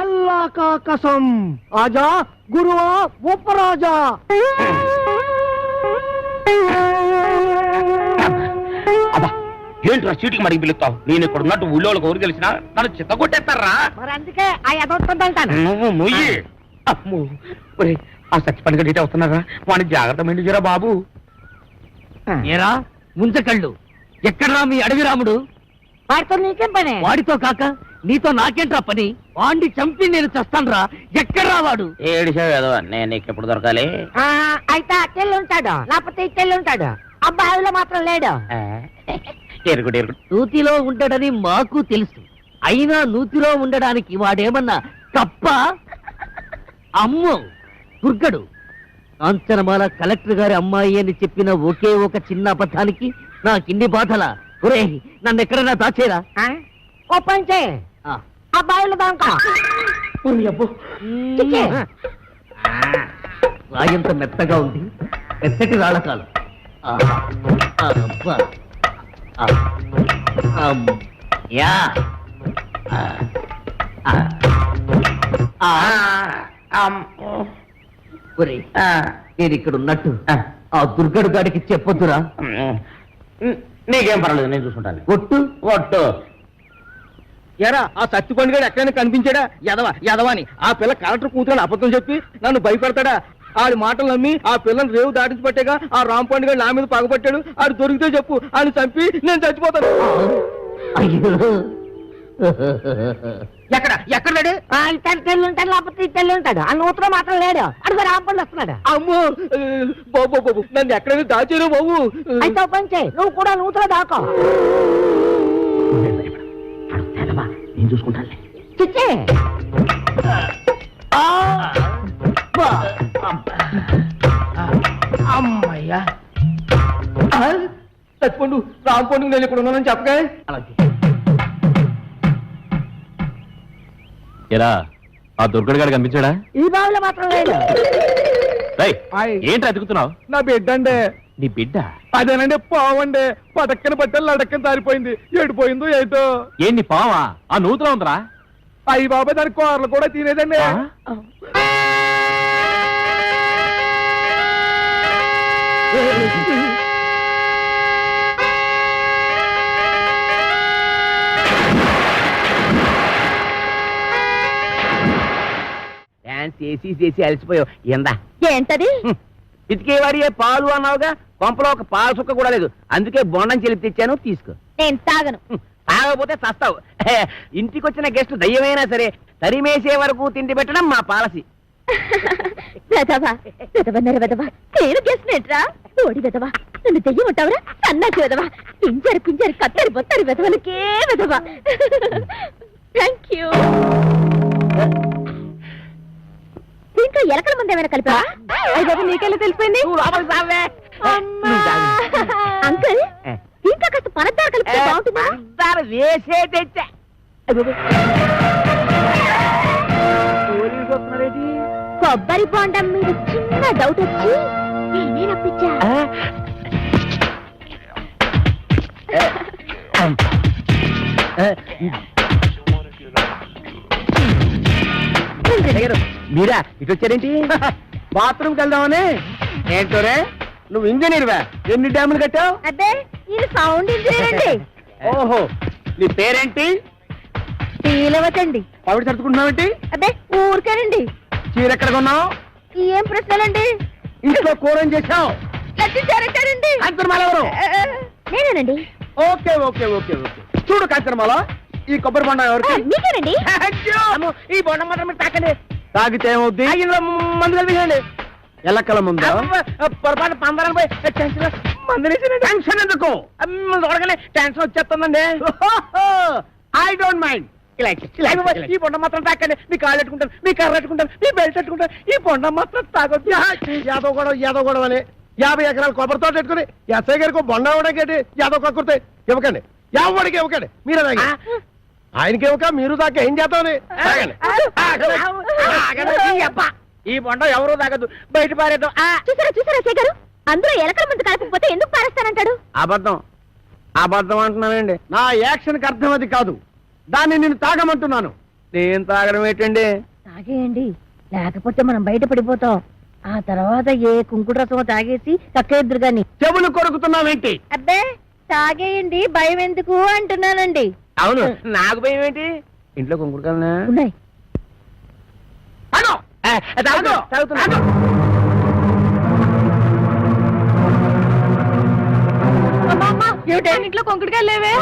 అల్లా కా కసం ఆజా గురువా ఉపరాజా. అబ్బా, ఏంట్రా చీటికి మడికి పిలుస్తావు? నేను ఇక్కడ ఉన్నట్టు ఊళ్ళోకి ఊరు తెలిసినా నన్ను చిత్త కొట్టేస్తారా? మరి అందుకే ఆ ఎదవుతుంటాను. నువ్వు మొయ్యి. అమ్మో, ఒరేయ్, ఆ సత్యపని గడిటే వస్తున్నారా? వాడిని జాగ్రత్త మెండుజరా బాబు. ఏరా ముంచకళ్ళు, ఎక్కడ్రా మీ అడవి రాముడు? వాడితో నీకేం పని? వాడితో కాక నీతో నాకేంట్రా పని? వాడిని చంపి నేను చస్తాన్రా. ఎక్కడ్రా వాడు? ఏడిసావు నేను నీకు ఎప్పుడు దొరకాలి? అయితే అట్టెళ్ళి ఉంటాడు, లేకపోతే ఇట్టెళ్ళి ఉంటాడు. అబ్బాయిలో మాత్రం లేడు. ఎరుగుడు ఎరుగుడు. నూతిలో ఉంటాడని మాకు తెలుసు, అయినా నూతిలో ఉండడానికి వాడేమన్నా తప్ప? అమ్మో దుర్గడు, కాంచనమాల కలెక్టర్ గారి అమ్మాయి అని చెప్పిన ఒకే ఒక చిన్న అబద్ధానికి నాకిన్ని బాధలా? ఒరే, నన్ను ఎక్కడైనా దాచేరా? ఓ పని చేయి, అబ్బాయిలు దాకా రాయంత మెత్తగా ఉంది, మెత్తటి రాళ్ళకాలు. నేను ఇక్కడ ఉన్నట్టు ఆ దుర్గడు గాడికి చెప్పొద్దురా. నీకేం పర్వాలేదు, నేను చూసుకుంటాను. ఒట్టు ఒట్టు. ఎరా ఆ సత్తి పండుగ ఎక్కడైనా కనిపించాడా? యదవాని ఆ పిల్ల కలెక్టర్ కూతురని అబద్ధం చెప్పి నన్ను భయపెడతాడా? ఆడి మాటలు నమ్మి ఆ పిల్లని రేవు దాటించి పట్టేగా ఆ రామ్ పండుగ నా మీద పగబట్టాడు. ఆడు దొరికితే చెప్పు, ఆయన చంపి నేను చచ్చిపోతాను. అయ్యో, ఎక్కడ లేడు? ఇట్టెళ్ళి ఉంటాడు, లేకపోతే ఇట్టెళ్ళి ఉంటాడు. ఆ నూతులో మాత్రం లేడు. అడుగు రాంపండి వస్తున్నాడు. అమ్మో బాబు బాబు, నన్ను ఎక్కడైనా దాచారు బాబు. అయితే ఓ పని చేయి, నువ్వు కూడా నూతులో దాకో. నేను చూసుకుంటాను. చిచ్చి అమ్మయ్యా, చచ్చిపోండు రామ్ పండుగ నేను ఇక్కడ ఉన్నానని చెప్పగా. ఎరా ఆ దుర్గడు గారు కనిపించాడా? ఈ బావిలో మాత్రం లేడు. ఏంటి అతుకుతున్నావు? నా బిడ్డ అండి. నీ బిడ్డ? అదేనండి, పావండి. పటక్కన పట్టాలి, లడక్కన దారిపోయింది. ఏడిపోయిందో ఏటో. ఏంటి పావా? ఆ నూతులో ఉందరా? అయ్యి బాబాయ్, దాని కూరలు కూడా తినేదండి. చేసి అలసిపోయావు ఎందా ఏంటది? ఇటుకేవాడి పాలు అన్నావుగా, కొంపలో ఒక పాలు సుక్క కూడా లేదు. అందుకే బొండం చెలిపి తెచ్చాను, తీసుకో. నేను తాగను. తాగకపోతే చస్తావు. ఇంటికి వచ్చిన గెస్ట్ దయ్యమైనా సరే తరిమేసే వరకు తిండి పెట్టడం మా పాలసీ. వెదవా వెదవన్నర వెదవా, నేను చేసినట్రా ఓడి వెదవా, నన్ను దెయ్యం ఉంటావురా సన్నాసి వెదవా, పింజరి పింజరి కత్తరి బొత్తరి వెదవలకే వెదవా. Thank you. దీంట్లో ఎలకల ముందు ఏమైనా కలిపా? నీకెళ్ళి తెలిపోయింది. అంకుల్, దీంట్లో కాస్త పనద్దారు కలిపితే బాగుంటుందా? వేసే తెచ్చా. కొబ్బరి బొండం మీద చిన్న డౌట్ వచ్చి నేనే నప్పించా. మీరా ఇటు వచ్చారేంటి? బాత్రూమ్కి వెళ్దామని. ఏంటోరే నువ్వు ఇంజనీర్వా? ఎన్ని డ్యాములు కట్టావు? అదే ఇది సౌండ్ ఇంజనీర్ అండి. ఓహో, నీ పేరేంటి? శ్రీలవతండి. పవిడి సర్దుకుంటున్నావేంటి? అదే ఊరికేనండి. చీర ఎక్కడ కొన్నావు? ఏం ప్రశ్నలండి? ఇంట్లో కూర ఏం చేశావు? లడ్డు కాంచనమాల ఎవరు? నేనేనండి. Okay okay okay okay. చూడు కాంచనమాల, ఈ కొబ్బరి బొండం ఎవరికి? మీకేనండి. ఈ బొండం మాత్రం మీరు తాకండి. తాగితే ఏమవుద్ది? మందు కలిపేయండి. ఎల్లక్కల ముందు పొరపాటు పందరాలు పోయి టెన్షన్ ఎందుకు? చూడగానే టెన్షన్ వచ్చేస్తుందండి. I don't mind. ఈ బొండం మాత్రం తాకండి. మీ కాళ్ళు పెట్టుకుంటాను, మీ కర్ర పెట్టుకుంటాను, మీ బెల్ట్ పెట్టుకుంటాను. ఈ బొండం మాత్రం తాగొద్దు. యాదవ్ గొడవ అని 50 ఎకరాలు కొబ్బరితో పెట్టుకుని ఎస్ఐ గారికి బొండ ఇవ్వడానికి యాదవ్ కక్కుర్తే ఇవ్వకండి. ఎవరికి ఇవ్వకండి, మీరే తాగి. ఆయనకి ఇవ్వక మీరు దాకా ఏం చేద్దామని తాగండి. ఈ బొండం ఎవరు తాగద్దు, బయట పారేద్దాం. చూసారా శేఖర్ గారు, అందులో ఎలకల ముందు కలపకపోతే ఎందుకు పారేస్తానంటాడు? అబద్ధం అబద్ధం అంటున్నానండి. నా యాక్షన్కి అర్థం అది కాదు. దాన్ని నేను తాగమంటున్నాను. నేను తాగడం ఏంటండి? తాగేయండి, లేకపోతే మనం బయట పడిపోతాం. ఆ తర్వాత ఏ కుంకుడు రసమో తాగేసి కక్కేద్దరు గాని. చెవులు కొరుకుతున్నావేంటి? అబ్బే తాగేయండి, భయం ఎందుకు అంటున్నానండి. అవును, నాకు భయం ఏంటి? ఇంట్లో కుంకుడుకాయలనా ఉన్నాయి. ఇంట్లో కుంకుడుకాయలు లేవే.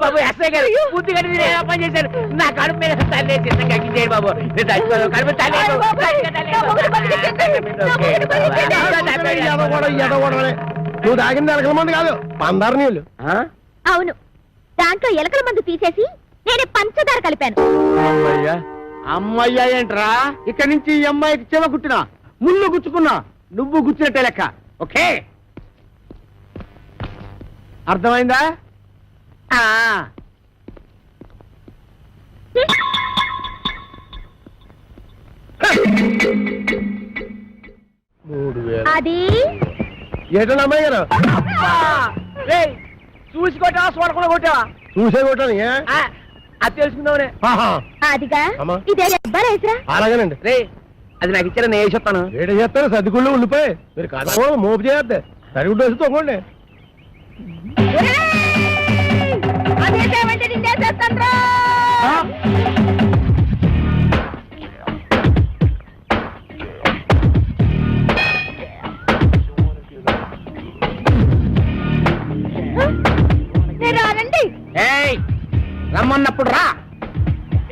బాబు ఎస్ఐ గారు బుద్ధి కట్టి మీరు ఏదో పని చేశారు. నా కడుపు మీద తల్లి చిన్న కక్కించేయండి బాబు. నేను చచ్చిపోయాను. కడుపు తల్లి నువ్వు తాగింది ఎలకల మంది కాదు, పందారు నీళ్ళు. అవును, దాంట్లో ఎలకల మందు తీసేసి నేనే పంచదార కలిపాను. అమ్మయ్యా ఏంట్రా? ఇక్కడి నుంచి ఈ అమ్మాయికి చెవ కుట్టినా, ముళ్ళు గుచ్చుకున్నా, నువ్వు గుచ్చినట్టే లెక్క. ఓకే, అర్థమైందా? ఆ 3000. అది ఏంటన్నా అమ్మాయి గారు చూసి కొట్టావా, చూడకుండా కొట్టావా? చూసే కొట్టాను. అది తెలుసుకుందామనే. అదిగా అమ్మా. ఇదే అబ్బాయిరా. అలాగేనండి. రే అది నాకు ఇచ్చారా, నేను వేసొస్తాను. ఏడు చేస్తారు సర్దిగుళ్ళు ఉండిపోయి మీరు కాదు మోపు చేయద్దు. సరిగుడ్డు వచ్చి తొంగండి. రానండి. రమ్మన్నప్పుడు రా.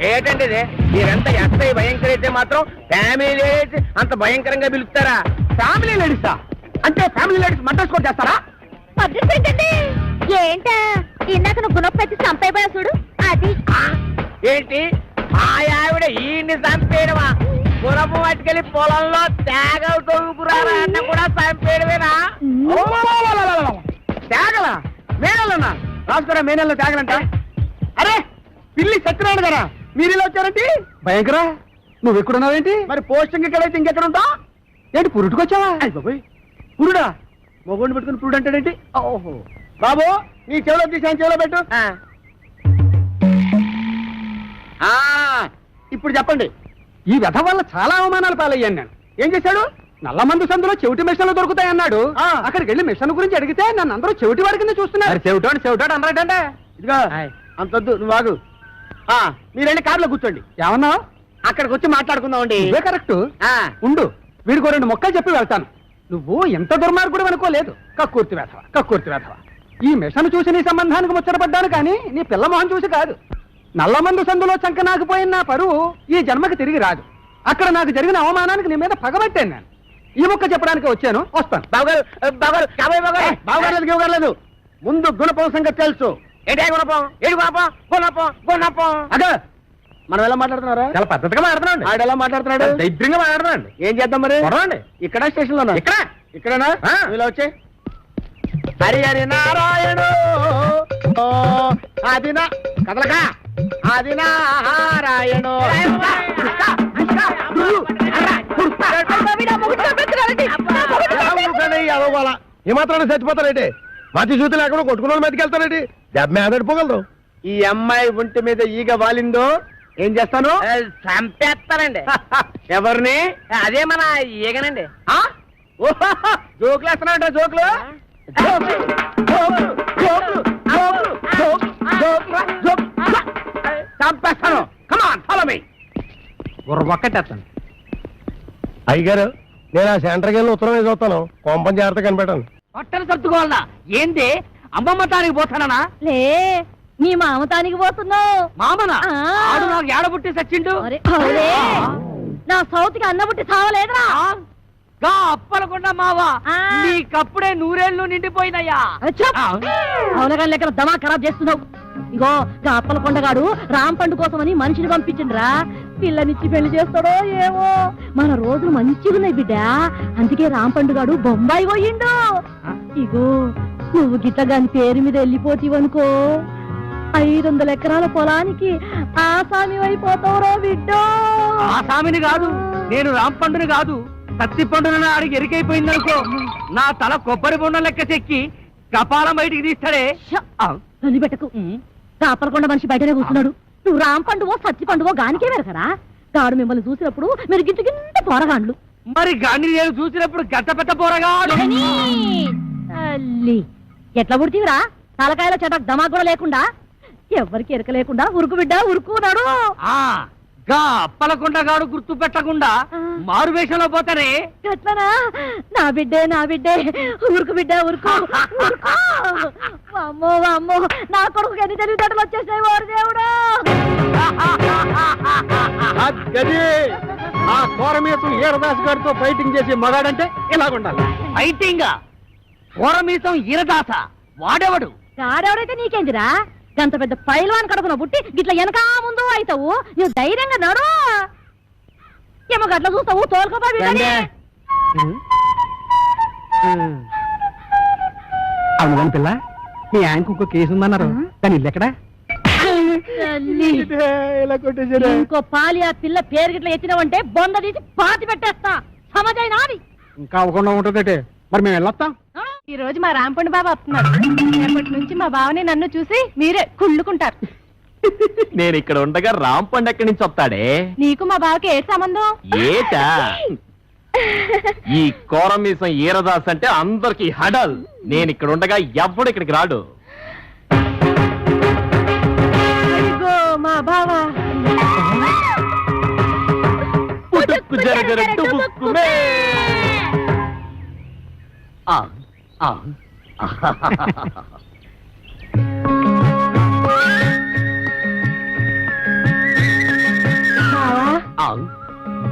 ఏంటండి ఇది? మీరెంత ఎస్ఐ భయంకర అయితే మాత్రం ఫ్యామిలీ లేడీస్ అంత భయంకరంగా పిలుస్తారా? ఫ్యామిలీ లేడీసా? అంటే ఫ్యామిలీ లేడీస్ మడ్రస్ కూడా చేస్తారా? ఏంటా ఇందాక నువ్వు గుణపెట్టి చంపైపోయా చూడు, అది ఏంటి ఆ ఆవిడ ఈయన్ని చంపేయడమా? గురపు పట్టుకెళ్ళి పొలంలో తేగలు తొలుకురారా అన్న కూడా చంపేయడమేనా? తేగల మేనల్లనా? రాసుకోరా, మేనల్లో తేగలంట. అరే పిల్లి సత్యనారాయణ గారా, మీరు ఇలా వచ్చారంటే భయంకరా. నువ్వు ఎక్కడున్నావేంటి? మరి పోస్టింగ్ ఎక్కడైతే ఇంకెక్కడ ఉంటా ఏంటి? పురుటుకొచ్చావా? బాబోయ్, పురుడా? మొగోడిని పెట్టుకుని పురుడు అంటాడేంటి? ఓహో బాబు, నీ చెవిలో తీసాను, చెవిలో పెట్టు. ఇప్పుడు చెప్పండి. ఈ వ్యధ వల్ల చాలా అవమానాలు పాలయ్యాను నేను. ఏం చేశాడు? నల్లమందు సందులో చెవిటి మిషన్లు దొరుకుతాయన్నాడు. అక్కడికి వెళ్ళి మిషన్ గురించి అడిగితే నన్ను అందరూ చెవిటి వాడి కింద చూస్తున్నారు. చెవిటోడు అన్నాడంటే ఇదిగో అంతొద్దు, నువ్వు ఆగు. మీరు వెళ్ళి కార్లో కూర్చోండి. ఏమన్నా అక్కడికి వచ్చి మాట్లాడుకుందామండి. ఇవే కరెక్ట్. ఉండు, వీడికో 2 మొక్కలు చెప్పి వెళ్తాను. నువ్వు ఎంత దుర్మార్గుడు అనుకోలేదు. కక్కుర్తి వేధవ. ఈ మిషన్ చూసి నీ సంబంధానికి ముచ్చటపడ్డాను కానీ నీ పిల్ల మొహం చూసి కాదు. నల్లమందు సందులో చంకనాకపోయిన నా పరువు ఈ జన్మకి తిరిగి రాదు. అక్కడ నాకు జరిగిన అవమానానికి నీ మీద పగబట్టాను నేను. ఈ ముక్క చెప్పడానికి వచ్చాను, వస్తాను. బావగారు ముందు గుణపం సంగతి తెలుసు. ఏడే గుణపం, ఏడు గుణపం. అదే మనం ఎలా మాట్లాడుతున్నారా? చాలా పద్ధతిగా మాట్లాడుతున్నాడు. ఆడు ఎలా మాట్లాడుతున్నాడు? దైద్యంగా మాట్లాడుతున్నాడు. ఏం చేద్దాం మరి? కొడవండి. ఇక్కడ స్టేషన్ లో ఇక్కడనా? ఇలా వచ్చే హరి హరి నారాయణు ఆదిన కదలక ఆది నారాయణు. ఏమాత్రాన్ని చచ్చిపోతారేంటి? మతి చూతులు ఎక్కడ కొట్టుకున్న మీదకి వెళ్తారేంటి? దెబ్బ మేదడిపోగలరు. ఈ అమ్మాయి ఒంటి మీద ఈగ వాలిందో ఏం చేస్తాను? చంపేస్తానండి. ఎవరిని? అదే మన ఈగనండి. జోకులు వేస్తున్నాడు. జోకులు చంపేస్తాను. Come on follow me. ఒక్కటేస్తాను. అయ్యగారు, నేను ఆ సెంటర్కి వెళ్ళి ఉత్తరం వేసి వస్తాను. కొంపం జాగ్రత్త కనిపెట్టాను. బట్టలు సర్దుకోవాలనా? ఏంది అమ్మమ్మ తానికి పోతానా? లే, నీ మామతానికి పోతున్నావు. మామనా? ఆ. ఆడు నాకు ఏడబుట్టి సచ్చిండు. అవునే, నా సౌతికి అన్నబుట్టి సావలేదురా. గా అప్పలకుండా మావా, ఆ. నీకప్పుడే 100 ఏళ్ళు నిండిపోయినయ్యా. అవునగా లెక్కన దమా ఖరాబ్ చేస్తున్నావు. ఇగో గా అప్పల కొండగాడు రామ్ పండు కోసమని మనిషిని పంపించిండ్రా. పిల్లనిచ్చి పెళ్లి చేస్తాడో ఏమో. మన రోజులు మంచిగున్నాయి బిడ్డ. అందుకే రామ్ పండుగాడు బొంబాయి పోయిండు. ఇగో నువ్వు గిట్టగాని పేరు మీద వెళ్ళిపోతీవనుకో, 500 ఎకరాల పొలానికి ఆసామి అయిపోతావురో బిడ్డో. ఆ సామిని కాదు, నేను రాంపండుని కాదు, సత్తి పండున ఆడికి ఎరికైపోయిందనుకో, నా తల కొబ్బరి బొండం లెక్క చెక్కి కపాలం బయటికి తీస్తాడే. పెట్టకు. కాపలకొండ మనిషి బయటనే కూర్చున్నాడు. నువ్వు రామ్ పండువో సత్తి పండువో గానికే వెరకరా? గాడు మిమ్మల్ని చూసినప్పుడు మీరు గింత గింత పోరగాండ్లు. మరి గాంధీ నేను చూసినప్పుడు గట్ట పెద్ద పోరగా తల్లి ఎట్లా పుడితీవిరా? తలకాయల చెట దమా కూడా లేకుండా, ఎవరికి ఎరక లేకుండా ఉరుకు బిడ్డ ఉరుకున్నాడు. గా అప్పలకొండగాడు గుర్తు పెట్టకుండా మారు వేషంలో పోతానే. ఎట్లనా? నా బిడ్డే ఉరుకు బిడ్డ ఉరుకు ఉరుకు. అమ్మో అమ్మో, నా కొడుకు ఎన్ని తెలివితేటలు వచ్చేసాయి ఓరు దేవుడు. ఆ కోరమీసం ఈరదాస్ గారితో ఫైటింగ్ చేసి మగాడంటే ఇలాగుండాలి. ఫైటింగ్ కోరమీసం ఈరదాస వాడెవడు? గాడెవడైతే నీకేందిరా? గంత పెద్ద పైల్వాన్ కడుపున పుట్టి గిట్ల వెనకా ముందు అవుతావు. నువ్వు ధైర్యంగా నడు. ఏమో గట్ల చూస్తావు, తోలుకోపా. అవును పిల్ల, మీ ఆయనకు ఇంకో కేసు ఉందన్నారు. కానీ ఇల్లు ఎక్కడా? ఇంకో పాలి ఆ పిల్ల పేరు గిట్ల ఎత్తినవంటే బొంద తీసి పాతి పెట్టేస్తా. సమజైనా అది ఇంకా అవ్వకుండా ఉంటుందటే. మరి మేము వెళ్ళొస్తాం. ఈ రోజు మా రాంపండు బాబు వస్తున్నారు. రేపటి నుంచి మా బావని నన్ను చూసి మీరే కుళ్ళుకుంటారు. నేను ఇక్కడ ఉండగా రాంపండు ఎక్కడి నుంచి వస్తాడే? నీకు మా బావకి ఏ సంబంధం? ఏటా ఈ కోరమీసం ఈరదాస్ అంటే అందరికి హడల్. నేను ఇక్కడ ఉండగా ఎవ్వడు ఇక్కడికి రాడు. అదిగో మా బావ. పుట్టుక్కు జరగర డుబుక్కుమే.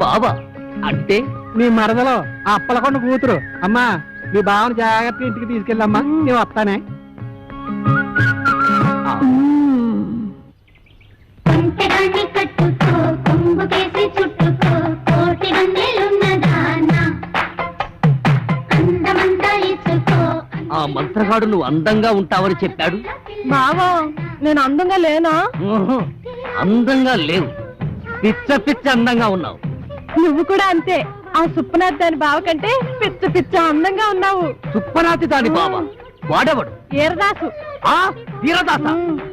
బాబా అంటే మీ మరదలో ఆ అప్పలకొండ కూతురు. అమ్మా, మీ బావని జాగ్రత్తగా ఇంటికి తీసుకెళ్ళమ్మా, నేను వస్తానే. ఆ మంత్రగాడు నువ్వు అందంగా ఉంటావని చెప్పాడు. బావా, నేను అందంగా లేనా? అందంగా లేవు, పిచ్చ పిచ్చ అందంగా ఉన్నావు. నువ్వు కూడా అంతే. ఆ సుప్పనాథ్ దాని బావ కంటే పిచ్చ పిచ్చ అందంగా ఉన్నావు. సుప్పనాతి దాని బావ వాడెవడు? ఈరదాసు. ఆ వీరదాస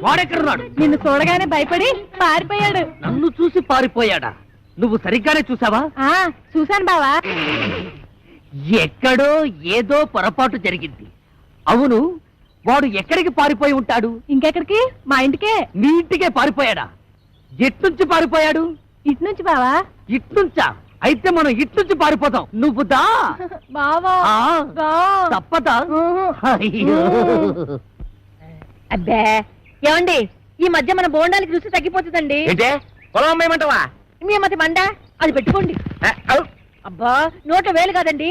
వాడెక్కడున్నాడు? నిన్ను చూడగానే భయపడి పారిపోయాడు. నన్ను చూసి పారిపోయాడా? నువ్వు సరిగ్గానే చూసావా? చూశాను బావా. ఎక్కడో ఏదో పొరపాటు జరిగింది. అవును, వాడు ఎక్కడికి పారిపోయి ఉంటాడు? ఇంకెక్కడికి? మా ఇంటికే. మీ ఇంటికే పారిపోయాడా? ఎట్నుంచి పారిపోయాడు? ఇటు నుంచి బావా. ఇట్నుంచా? అయితే మనం ఇట్నుంచి పారిపోతాం. నువ్వు దా. బావా ఆ, దా. తప్పదా? అయ్యో. అబ్బే ఏమండి, ఈ మధ్య మన బోండానికి రుచి తగ్గిపోతుందండి. ఏంటే పొలం అమ్మేయమంటావా? మీ మతి మండ అది పెట్టుకోండి. అబ్బా నోట్లో వేలు కాదండి,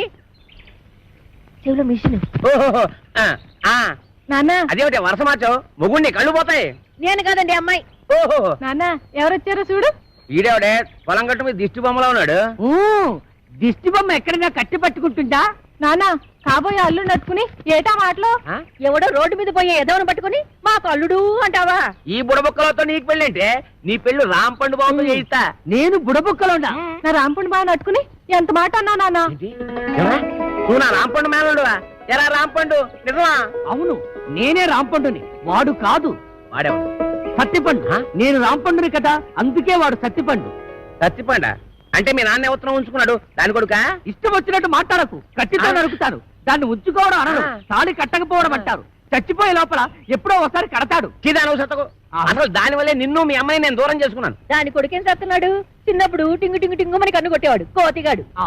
చెవిలో మిషన్. ఓహో నాన్న అదేమిటి వరుస మార్చావు? మొగుడిని కళ్ళు పోతాయి. నేను కాదండి అమ్మాయి. ఓహో నాన్న ఎవరొచ్చారో చూడు. ఈడేవిడే పొలం గట్టు మీద దిష్టి బొమ్మలో ఉన్నాడు. ఊ, దిష్టి బొమ్మ ఎక్కడైనా కట్టి పట్టుకుంటుందా? నాన్న కాబోయే అల్లుడు నట్టుకుని ఏటా మాటలో ఆ? ఎవడో రోడ్డు మీద పోయే ఎదవను పట్టుకుని మాకు అల్లుడు అంటావా? ఈ బుడబుక్కలతో నీకు పెళ్ళి అంటే నీ పెళ్ళు రాంపండు బాబు చేయిస్తా. నేను బుడబుక్కలున్నా. నా రాంపుని బాగా నట్టుకుని ఎంత మాట అన్నా నాన్న. ఏమా? నువ్వు నా రాంపండు మేనలుడువా? ఎలా రాంపండు నిజమా? అవును, నేనే రాంపండుని, వాడు కాదు. వాడేవాడు సత్తిపండు. ఆ? నేను రాంపండుని కదా, అందుకే వాడు సత్తిపండు. చచ్చిపోండ అంటే మీ నాన్న ఉత్తరం ఉంచుకున్నాడు దాని కొడుక? ఇష్టం వచ్చినట్టు మాట్లాడకు, కట్టితో ఆ. నరుకుతాను. దాన్ని ఉంచుకోవడం అనరు, ఆ. తాళి కట్టకపోవడం అంటారు. చచ్చిపోయే లోపల ఎప్పుడో ఒకసారి కడతాడు. చిదాను సత్తకు ఆ. అసలు దాని వల్లే నిన్ను మీ అమ్మాయిని నేను దూరం చేసుకున్నాను. దాని కొడుకేం చేస్తున్నాడు? చిన్నప్పుడు టింగు టింగు టింగు మనకి కన్ను కొట్టేవాడు కోతిగాడు. ఆ,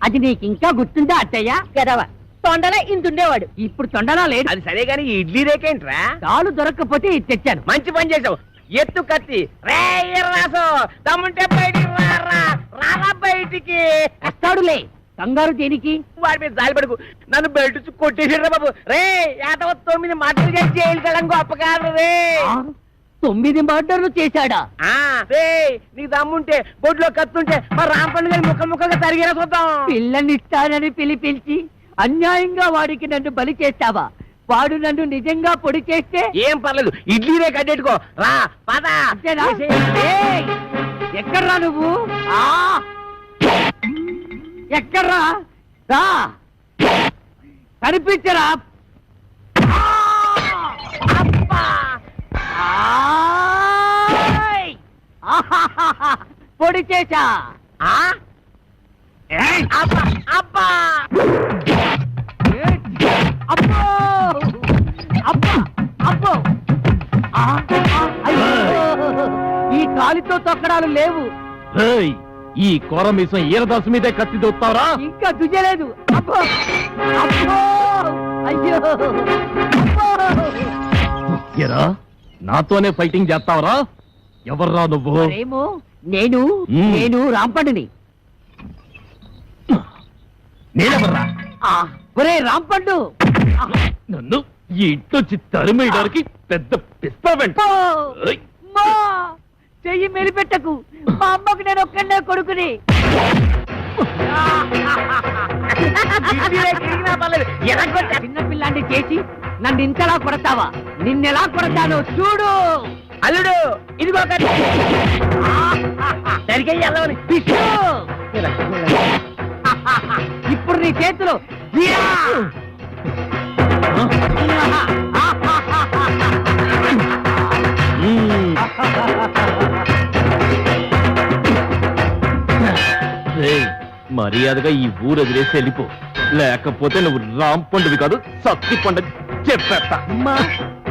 అది నీకు ఇంకా గుర్తుందా అత్తయ్య? గదవ తొండలా ఇంతుండేవాడు. ఇప్పుడు తొండనా లేదు. అది సరే గాని ఈ ఇడ్లీ రేకేంట్రా? తాళు దొరక్కపోతే ఇది తెచ్చాను. మంచి పని చేసావు. ఎత్తు కత్తి రే రాసు దమ్ముంటే బయటికి రారా బయటికి. వస్తాడులే, కంగారు దేనికి? వాడి మీద జాలి పడుకు, నన్ను బయట కొట్టేసారా బాబు. రే 9 మాటలు చేసి జైలు కడం గొప్ప కాదు రే. ఆ, 9 మర్డర్లు చేశాడా? రే నీకు దమ్ముంటే బొడ్లో కత్తుంటే మా రాంపండు గారి ముక్క ముక్కగా తరిగిరా చూద్దాం. పిల్లనిస్తానని పిలిపించి అన్యాయంగా వాడికి నన్ను బలి చేస్తావా? వాడు నన్ను నిజంగా పొడి చేస్తే ఏం పర్లేదు, ఇడ్లీ రే కట్టెట్టుకో రా పద. అంతేనా? ఏయ్, ఎక్కడ్రా నువ్వు? ఆ, ఎక్కడ్రా? రా, కనిపించరా? ఆ, అబ్బా! ఆయ్! ఆహాహాహా! పొడి చేశా. ఆ? ఏయ్! అబ్బా అబ్బా అబ్బో! అబ్బా! అబ్బో! ఆ! ఆ! అయ్యో! ఈ కాలితో తొక్కడాలు లేవు. ఈ కోరమీసం ఈరదాసు మీదే కత్తి దొత్తావరా? ఇంకా దుయ్యలేదు. అబ్బో! అబ్బో! అయ్యో! అబ్బో! ఎరా నాతోనే ఫైటింగ్ చేస్తావరా? ఎవర్రా నువ్వు? మరేమో నేను మ్మ్. నేను రాంపండుని. నేనెవర్రా? ఒరే రాంపండు! నన్ను ఈ ఇంటొచ్చి తరిమేయడానికి పెద్ద పిస్తా వెంట. అబ్బో! మా! చెయ్యి మెలిపెట్టకు, మా అమ్మకు నేను ఒక్కడే కొడుకుని. ఇడ్లీ రే తిరిగినా పర్లేదు ఎరగొట్టా. చిన్న పిల్లాన్ని చేసి నన్ను ఇంతలా కొడతావా? నిన్నెలా కొడతానో చూడు. అల్లుడు ఇదిగో కత్తి. సరిగ్గా వెళ్ళవని పిచ్చు! ఇప్పుడు నీ చేతిలో జీరా! రేయ్, మర్యాదగా ఈ ఊరు వదిలేసి వెళ్ళిపో, లేకపోతే నువ్వు రాంపండువి కాదు సత్తి పండు చెప్పేస్తా. అమ్మా,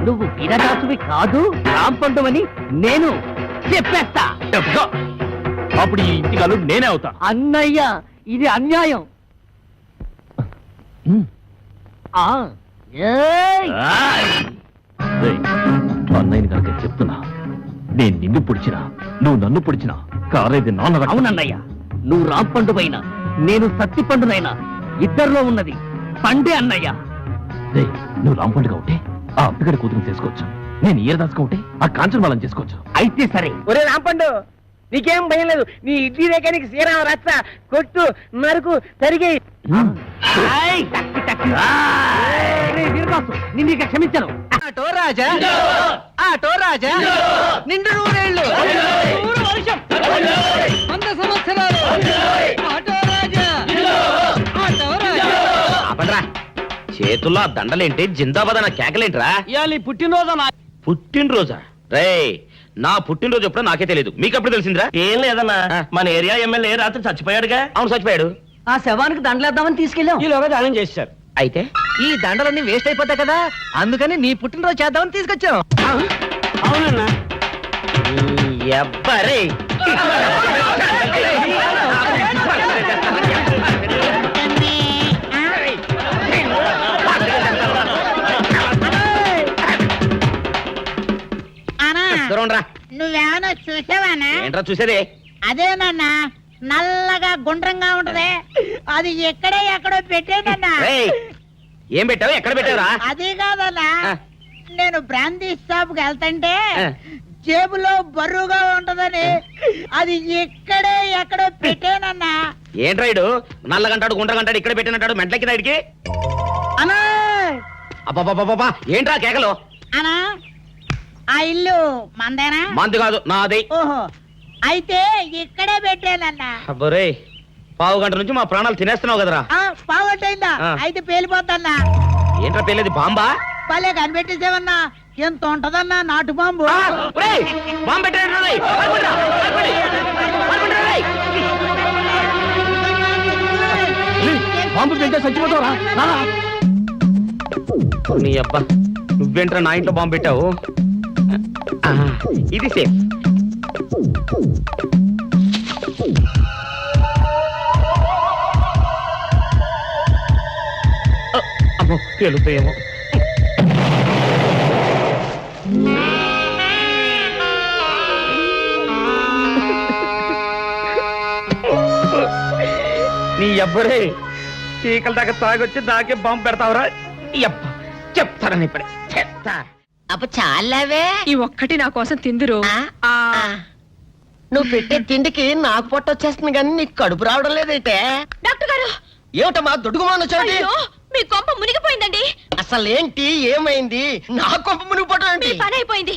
నువ్వు వీరదాసువి కాదు, రాంపండు అని నేను చెప్పేస్తా. చెప్తా. అప్పుడు ఈ ఇంటి కాదు నేనే అవుతా. అన్నయ్య, ఇది అన్యాయం. ఆ, ఏయ్! రేయ్, అన్నయ్యని కనుక చెప్తున్నా, నేను నిన్ను పొడిచినా నువ్వు నన్ను పొడిచినా కారేది నాన్న రక్తం. అవునన్నయ్య, నువ్వు రాంపండువైనా నేను సత్తిపండునైనా ఇద్దరిలో ఉన్నది పండే అన్నయ్య. రేయ్, నువ్వు రాంపండుగా ఉంటే ఆ అప్పిగడి కూతురు చేసుకోవచ్చు, నేను ఈరదాసుగా ఉంటే ఆ కాంచనమాలను చేసుకోవచ్చు. అయితే సరే. ఒరే రాంపండు నీకేం భయం లేదు. నీ ఇడ్లీ రేఖ నీకు శ్రీరామ రచ్చ కొట్టు నరుకు తరిగి. ఆయ్! టక్కి టక్కి. రేయ్ వీరదాసు, నిన్ను ఇక క్షమించను. ఆటో రాజా ఆటో రాజా నిండు నూరేళ్ళు నూరు వర్షం 100 సంవత్సరాలు ఆటో రాజా ఆటో రాజా. ఆపండ్రా, చేతుల్లో ఆ దండలేంటి, జిందాబాద్ అన్న కేకలేంట్రా? ఇవాళ నీ పుట్టినరోజు నా పుట్టినరోజా? రే నా పుట్టినరోజు ఎప్పుడో నాకే తెలియదు, మీకు ఎప్పుడు తెలిసిందిరా? ఏం లేదన్నా మన ఏరియా ఎమ్మెల్యే రాత్రి చచ్చిపోయాడుగా. అవును చచ్చిపోయాడు. ఆ శవానికి దండలేద్దామని తీసుకెళ్ళాం. ఈలోగా దానం చేశారు. అయితే ఈ దండలన్నీ వేస్ట్ అయిపోతాయి కదా, అందుకని నీ పుట్టినరోజు చేద్దామని తీసుకొచ్చాం. అవునన్నా. ఎవ్వరే దూరం రా. నువ్వేమన్నా చూసావానా? ఏంట్రా చూసేది? అదేనన్నా, నల్లగా గుండ్రంగా ఉంటది, అది ఎక్కడో పెట్టేనన్నా. రేయ్, ఏం పెట్టావు? ఎక్కడ పెట్టావురా? అది కాదన్నా, ఆ. నేను బ్రాందీ షాప్ కి వెళ్తుంటే ఆ. జేబులో బరువుగా ఉంటదని అది ఎక్కడో పెట్టేనన్నా. ఏంట్రా ఇడు నల్లగంటాడు గుండ్రగంటాడు ఇక్కడ పెట్టినట్టాడు మెంట్లకి దాడికి? అన్నా అబ్బాబాబాబా ఏంట్రా కేకలు? అన్నా, ఆ ఇల్లు మందేనా? మంది కాదు నాది. ఓహో, అయితే ఇక్కడే పెట్టానన్నా. అబ్బరే, పావు గంట నుంచి మా ప్రాణాలు తినేస్తున్నావు కదరా. పావట్టయిందా? ఆ. అయితే పేలిపోతాన్నా. ఏంట్రా పెళ్ళేది? బాంబా? భలే కనిపెట్టేసేవన్నా, ఎంత ఉంటదన్నా నాటు బాంబు. ఆ, ఒరేయ్, బాంబు పెట్టాడు రేయ్. పడుకుంటా, పడుకోండి. పడుకుంటా రేయ్. బాంబు తింటే చచ్చిపోతావురా. నీ అబ్బా, నువ్వేంట్రా నా ఇంట్లో బాంబు పెట్టావు? ఆ, ఇది సేఫ్. అమ్మో, పేలుతాయేమో. నీ అబ్బరే, చీకల దాకా తాగొచ్చి నాకే బాంబు పెడతావురా? అబ్బ, చెప్తారని ఇప్పుడే చెప్తా. అప్పుడు చాలావే. ఈ ఒక్కటి నా కోసం తిందురు. నువ్వు పెట్టే తిండికి నాకు పొట్ట వచ్చేస్తుంది కానీ నీకు కడుపు రావడం లేదైతే. డాక్టర్ గారు, ఏమిటమ్మా దుడుగుమాన చోటి? అయ్యో, మీ కొంప మునిగిపోయిందండి. అసలు ఏంటి ఏమైంది? నా కొంప మునిగిపోవడం మీ ఏంటి? పని అయిపోయింది.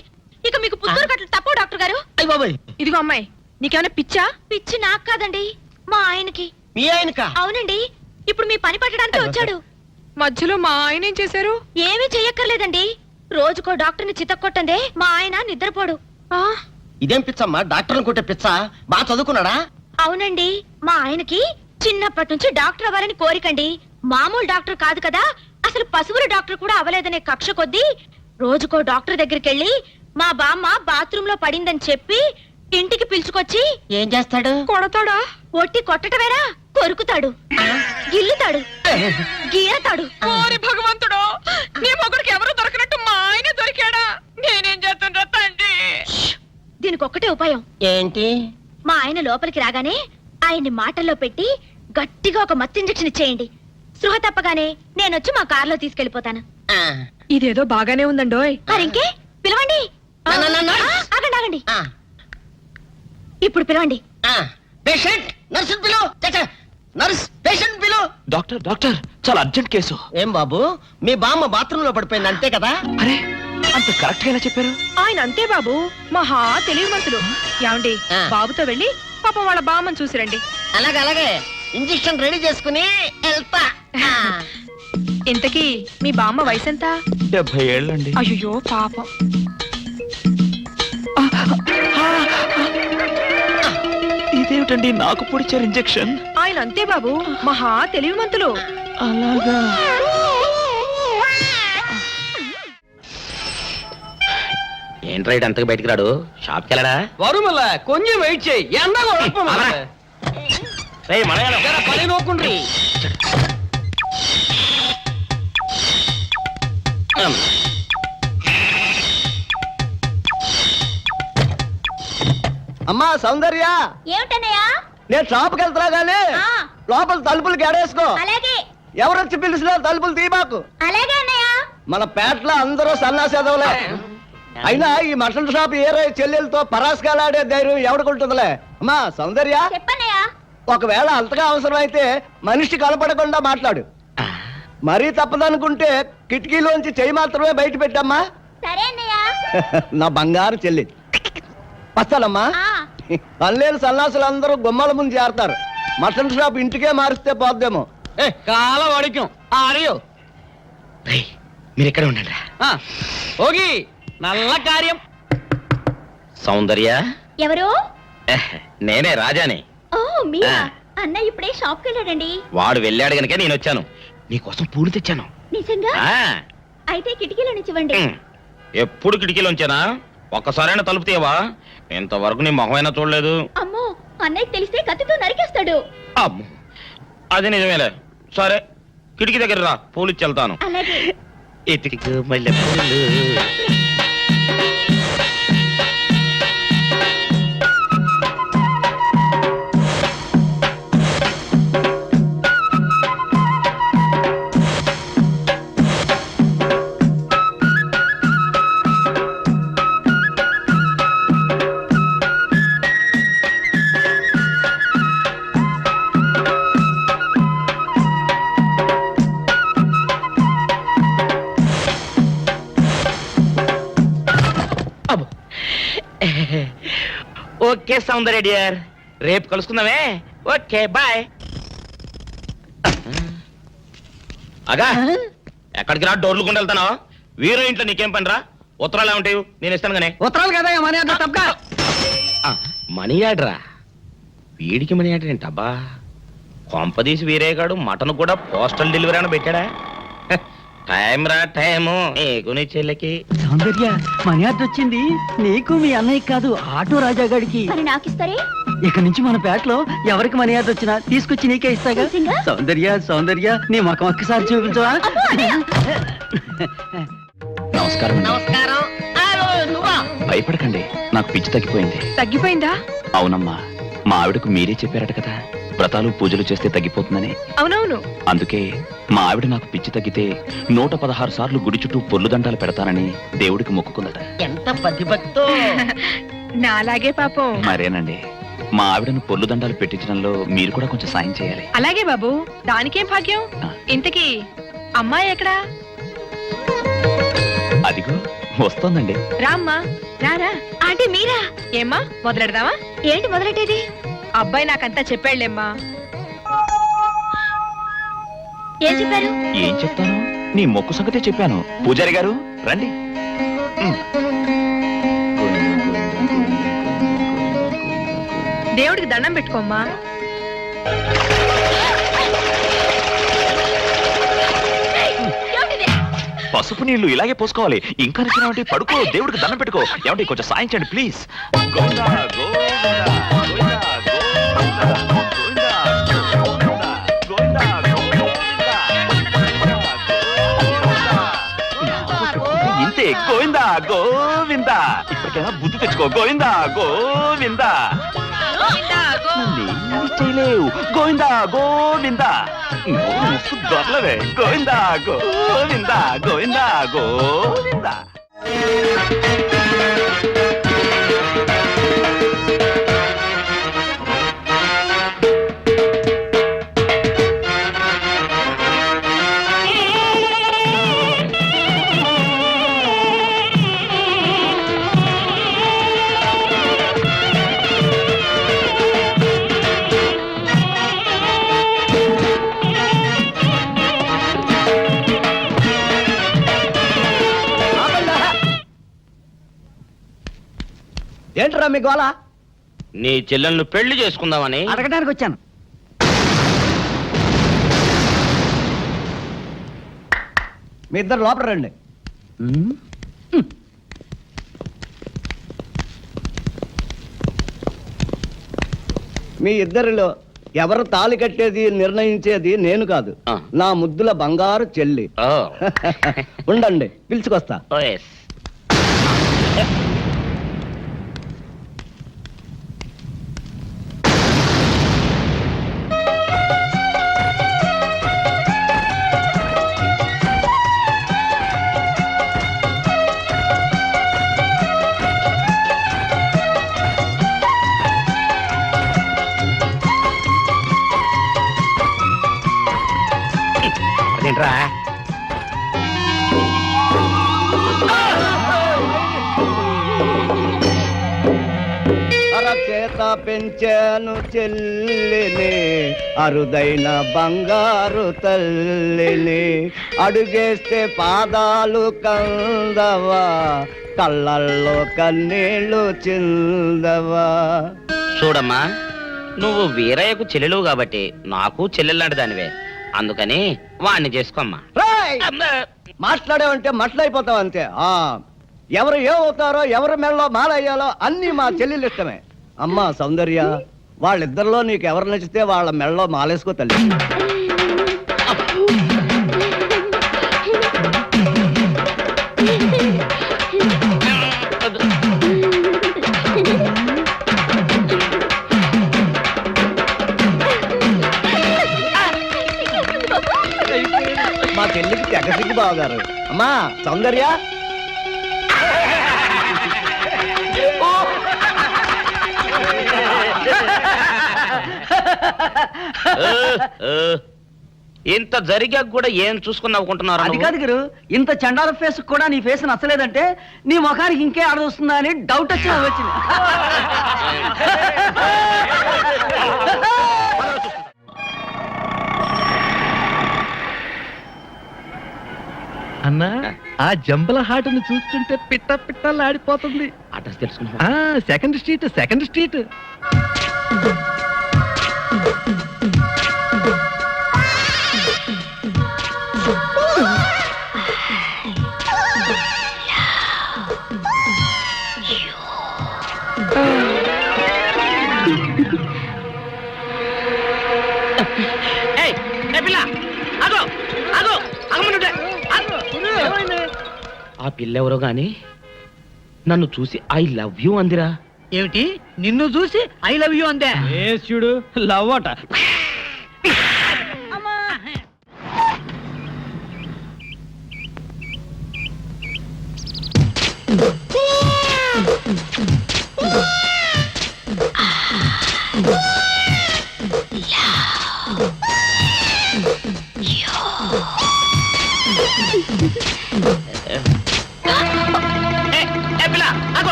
ఇక మీకు పుత్తూరు కట్టలు తప్పవు డాక్టర్ గారు. అయ్య బాబాయ్, ఇదిగో అమ్మాయి, నీకేమైనా పిచ్చా? పిచ్చి నాకు కాదండి, మా ఆయనకి. మీ ఆయనకా? అవునండి, ఇప్పుడు మీ పని పట్టడానికి వచ్చాడు. మధ్యలో మా ఆయన ఏం చేశారు? ఏమీ చెయ్యక్కర్లేదండి, రోజుకో డాక్టర్ని చితక్కొట్టందే మా ఆయన నిద్రపోడు. ఇదేం పిచ్చమ్మా, డాక్టర్ని కొట్టే పిచ్చ? బాగా చదువుకున్నాడా? అవునండి, మా ఆయనకి చిన్నప్పటి నుంచి డాక్టర్ అవ్వాలని కోరికండి. మామూలు డాక్టర్ కాదు కదా, అసలు పశువుల డాక్టర్ కూడా అవ్వలేదనే కక్ష కొద్దీ రోజుకో డాక్టర్ దగ్గరికి వెళ్ళి మా బామ్మ బాత్రూమ్ లో పడిందని చెప్పి ఇంటికి పిలుచుకొచ్చి ఏం చేస్తాడు? కొడతాడా? ఒట్టి కొట్టటమేరా, కొరుకుతాడు, గిల్లుతాడు, గీరతాడు. ఓరి భగవంతుడు, నీ మొగుడికి ఎవరు దొరకనట్టు మా ఆయన దొరికాడా? నేనేం చేస్తుండ్రా తండ్రి? దీనికి ఒక్కటే ఉపాయం. ఏంటి? మా ఆయన లోపలికి రాగానే ఆయన్ని మాటల్లో పెట్టి గట్టిగా ఒక మత్తు ఇంజెక్షన్ ఇచ్చేయండి. స్పృహ తప్పగానే నేనొచ్చి మా కారులో తీసుకెళ్లిపోతాను. ఆ, ఇదేదో బాగానే ఉందండోయ్. మరింకే పిలవండి. నర్స్. ఆగండి ఆగండి, ఆ, ఇప్పుడు పిలవండి. ఆ. పేషెంట్, నర్సు పిలు. నర్స్, పేషెంట్ పిలు. డాక్టర్ డాక్టర్, చాలా అర్జెంట్ కేసు. ఏం బాబు, మీ బామ్మ బాత్రూమ్ లో పడిపోయింది అంతే కదా? అరే, అంత కరెక్ట్ గా ఎలా చెప్పారు? ఆయన అంతే బాబు, మహా తెలివి మనసులు. ఏమండి, ఆ. బాబుతో వెళ్ళి పాపం వాళ్ళ బామ్మని చూసిరండి. అలాగే అలాగే, ఇంజెక్షన్ రెడీ చేసుకుని వెళ్తా. ఆ. ఇంతకీ మీ బామ్మ వయసు ఎంత? 70 ఏళ్ళండి. అయ్యో పాపం. ఇదేమిటండి నాకు పొడిచారు ఇంజెక్షన్? ఆయన అంతే బాబు, మహా తెలివిమంతులు. అలాగా? ఏంట్రా ఇటు అంతకు బయటికి రాడు? షాప్కి వెళ్ళడా? వరుమల్ల కొంచెం వెయిట్ చేయి, ఎండ అలా. రేయ్, మనగాడు. పని నోకుండ్రి. అమ్మా సౌందర్య, ఏమిటన్నయ్యా? నేను షాప్కి వెళ్తున్నా గానీ ఆ. లోపల తలుపులు గడేసుకో. అలాగే ఎవరొచ్చి పిలిచినా తలుపులు తీయబాకు. అలాగే అన్నయ్య. మన పేటలో అందరూ సన్నాసేదవులే. అయినా ఈ మటన్ షాప్ ఏరే చెల్లెలతో పరాస్కాలాడే ధైర్యం ఎవడుకుంటుందిలే. అమ్మా సౌందర్య, చెప్పన్నయ్యా. ఒకవేళ అంతగా అవసరం అయితే మనిషి కనపడకుండా మాట్లాడు. మరీ తప్పదనుకుంటే కిటికీలోంచి చెయ్యి మాత్రమే బయట పెట్టమ్మా. సరే అన్నయ్య. నా బంగారు చెల్లి. వస్తానమ్మా. పల్లెలు సన్నాసులు అందరూ గుమ్మల ముందు చేరతారు. మటన్ షాప్ ఇంటికే మారిస్తే పోద్దేమో. కాల వడికం ఆడియో. రేయ్, మీరు ఇక్కడే ఉండండి. ఓగి నల్ల కార్యం. సౌందర్య, ఎవరు? నేనే రాజాని. ఓ మీరా? అన్నయ్య ఇప్పుడే షాప్కి వెళ్ళాడండి. వాడు వెళ్ళాడు గనుక నేను వచ్చాను. నీకోసం పూలు తెచ్చాను. నిజంగా? ఆ, అయితే కిటికీలో నుంచి ఇవ్వండి. ఎప్పుడు కిటికీలో ఉంచానా? ఒక్కసారైనా తలుపు తీయవా? ఇంతవరకు నీ మొహమైనా చూడలేదు. అమ్మో, అన్నయ్య తెలిస్తే కత్తితో నరికేస్తాడు. అమ్మో, అది నిజమేలే. సరే, కిటికీ దగ్గర రా, పూలు ఇచ్చి వెళ్తాను. అలాగే. ఎతికి మల్లె పూలు. ఓకే సౌందర్య డియర్, రేపు కలుసుకుందామే. Okay bye. అగా ఎక్కడికి రా, డోర్లు గుండా వెళ్తాను. వీరో ఇంట్లో నీకేం పని రా? ఉత్తరాలు ఏమంటావు? నేను ఇస్తాను గానే. ఉత్తరాలు కదా మనీ ఆర్డర్ తప్ప. మనీ ఆర్డరా? వీడికి మనీ ఆర్డర్ ఏంటబ్బా? కొంపదీసి వీరేగాడు మటన్ కూడా పోస్టల్ డెలివరీ అని పెట్టాడా? టైం రా టైము నీకు నీ చెల్లెకి. సౌందర్య మనీ ఆర్డర్ వచ్చింది నీకు మీ అన్నయ్య కాదు, ఆటో రాజా గారికి. మరి నాకిస్తారే? ఇక నుంచి మన పేటలో ఎవరికి మనీ ఆర్డర్ వచ్చినా తీసుకొచ్చి నీకే ఇస్తాగా. నిజంగా? సౌందర్య సౌందర్య నీ ముఖం ఒక్కసారి చూపించవా? నమస్కారం. నమస్కారం. భయపడకండి, నాకు పిచ్చి తగ్గిపోయింది. తగ్గిపోయిందా? అవునమ్మా, మా ఆవిడకు మీరే చెప్పారట కదా, వ్రతాలు పూజలు చేస్తే తగ్గిపోతుందని. అవునవును. అందుకే మా ఆవిడ నాకు పిచ్చి తగ్గితే 116 సార్లు గుడి చుట్టూ పొర్లు దండాలు పెడతానని దేవుడికి మొక్కుకుందట. ఎంత పతిభక్తో. నాలాగే పాపం. మరేనండి, మా ఆవిడను పొర్లు దండాలు పెట్టించడంలో మీరు కూడా కొంచెం సాయం చేయాలి. అలాగే బాబు, దానికేం భాగ్యం. ఇంతకీ అమ్మాయి ఎక్కడా? అదిగో వస్తోందండి. రామ్మా, రారా. ఆంటీ మీరా? ఏమ్మా మొదలెడదామా? ఏంటి మొదలెట్టేది? అబ్బాయి నాకంతా చెప్పాడులేమ్మా. ఏం చెప్పారు? ఏం చెప్తాను, నీ మొక్కు సంగతే చెప్పాను. పూజారి గారు రండి. దేవుడికి దండం పెట్టుకోమ్మా. పసుపు నీళ్లు ఇలాగే పోసుకోవాలి. ఇంకా నచ్చినావంటే పడుకో, దేవుడికి దండం పెట్టుకో. ఏమంటే కొంచెం సాయం చేయండి ప్లీజ్. గోవిందా, గోవిందా, గోవిందా, గోవిందా, గోవిందా, గోవిందా, గోవిందా. ఇంతే, గోవిందా గోవిందా. ఇప్పటికైనా బుద్ధి తెచ్చుకో. గోవిందా గోవిందా. నన్నేమీ చేయలేవు. గోవిందా గోవిందా. దొరలవే. గోవిందా గోవిందా, గోవిందా గోవిందా. ఏంట్రా మీ గోళ? నీ చెల్లెళ్ళు పెళ్లి చేసుకుందామని అడగడానికి వచ్చాను. మీ ఇద్దరు లోపల రండి. మీ ఇద్దరిలో ఎవరు తాళి కట్టేది నిర్ణయించేది నేను కాదు, నా ముద్దుల బంగారు చెల్లి. ఉండండి, పిలుచుకొస్తా. అదేంట్రా? అరచేత పెంచాను చెల్లిని, అరుదైన బంగారు తల్లిని. అడుగేస్తే పాదాలు కందవా, కళ్ళల్లో కన్నీళ్లు చిందవా. చూడమ్మా, నువ్వు వీరయ్యకు చెల్లెలు కాబట్టి నాకు చెల్లెల్లాంటి దానివే, అందుకని వాణ్ణి చేసుకోమ్మా. మాట్లాడావంటే మట్లాడిపోతావు అంతే. ఎవరు ఏమవుతారో, ఎవరి మెడలో మాలయ్యాలో అన్ని మా చెల్లెలు ఇష్టమే. అమ్మా సౌందర్య, వాళ్ళిద్దరిలో నీకు ఎవరు నచ్చితే వాళ్ళ మెడలో మాలేసుకో తల్లి. మా చెల్లికి తెగసిగ్గు బావగారు. అమ్మా సౌందర్య, ఇంత జరిగాక కూడా ఏం చూసుకుని నవ్వుకుంటున్నారు? అది కాదు గురు, ఇంత చండాల ఫేస్ కూడా నీ ఫేస్ నచ్చలేదంటే నీ ముఖానికి ఇంకే ఆడదొస్తుందా అని డౌట్ వచ్చి వచ్చింది. అన్నా, ఆ జంబల హాటును చూస్తుంటే పిట్ట పిట్టలాడిపోతుంది. అడ్రస్ తెలుసుకున్నా? Second street. ఆ పిల్లెవరో గాని నన్ను చూసి ఐ లవ్ యూ అందిరా. ఏమిటి, నిన్ను చూసి ఐ లవ్ యూ అందే? చూడు లవ్ అట.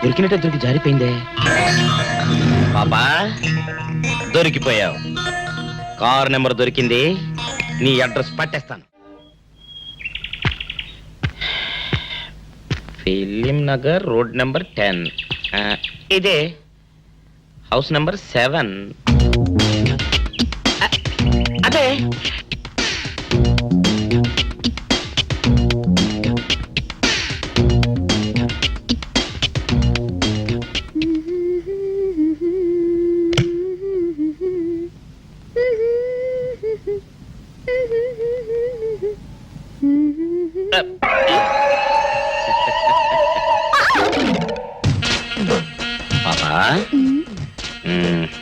దొరికినట్టే దొరికి జారిపోయిందే. పాపా దొరికిపోయావు. కార్ నెంబర్ దొరికింది, నీ అడ్రస్ పట్టేస్తాను. Film Nagar, road number 10. ఇదే హౌస్ నెంబర్ 7. అదే పాపా,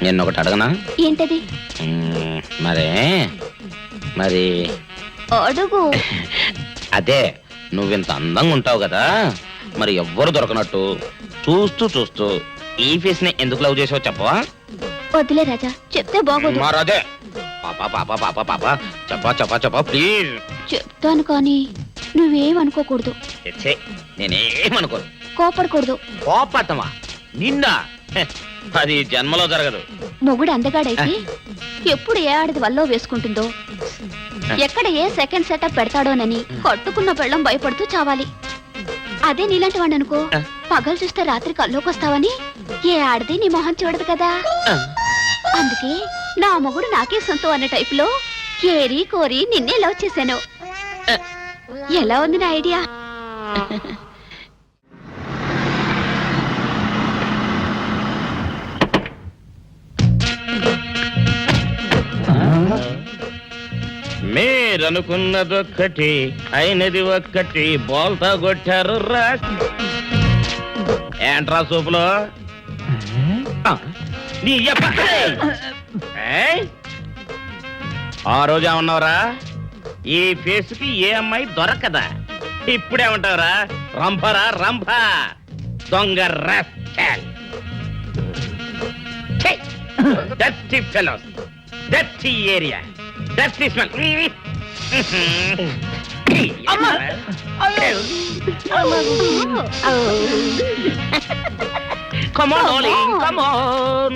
నిన్నొకటి అడగనా? ఏంటది? మరి అడుగు. అదే, నువ్వింత అందంగా ఉంటావు కదా, మరి ఎవ్వరు దొరకనట్టు చూస్తూ ఈ ఫేస్ ని ఎందుకు లవ్ చేసావు చెప్పవా? వద్దులే రాజా, చెప్తే బాగోదు. మరదే చెప్పా ప్లీజ్. చెప్తాను కానీ నువ్వేమనుకోకూడదు. నేనేమనుకోను. కోపడకూడదు. కోపడతామా? నిన్న అది జన్మలో జరగదు. మొగుడు అందగాడైతే ఎప్పుడు ఏ ఆడది వల్లో వేసుకుంటుందో, ఎక్కడ ఏ సెకండ్ సెటప్ పెడతాడోనని కట్టుకున్న పెళ్ళం భయపడుతూ చావాలి. అదే నీలాంటి వాడిని అనుకో, పగలు చూస్తే రాత్రి కల్లోకొస్తావని ఏ ఆడది నీ మొహం చూడదు కదా. అందుకే నా మొగుడు నాకే సొంతం అన్న టైపులో ఏరి కోరి నిన్నే లవ్ చేశాను. ఎలా ఉంది నా ఐడియా? మీరనుకున్నదొక్కటి అయినది ఒక్కటి, బోల్తా కొట్టారు రా. ఏంట్రా సూపులో నీ ఆ రోజు ఏమన్నావురా? ఈ ఫేస్ కి ఏ అమ్మాయి దొరకదా? ఇప్పుడేమంటావురా? రంభరా రంభ, దొంగ rascal. Dirty fellows, dirty area, dirty smell. Come on, darling, come on.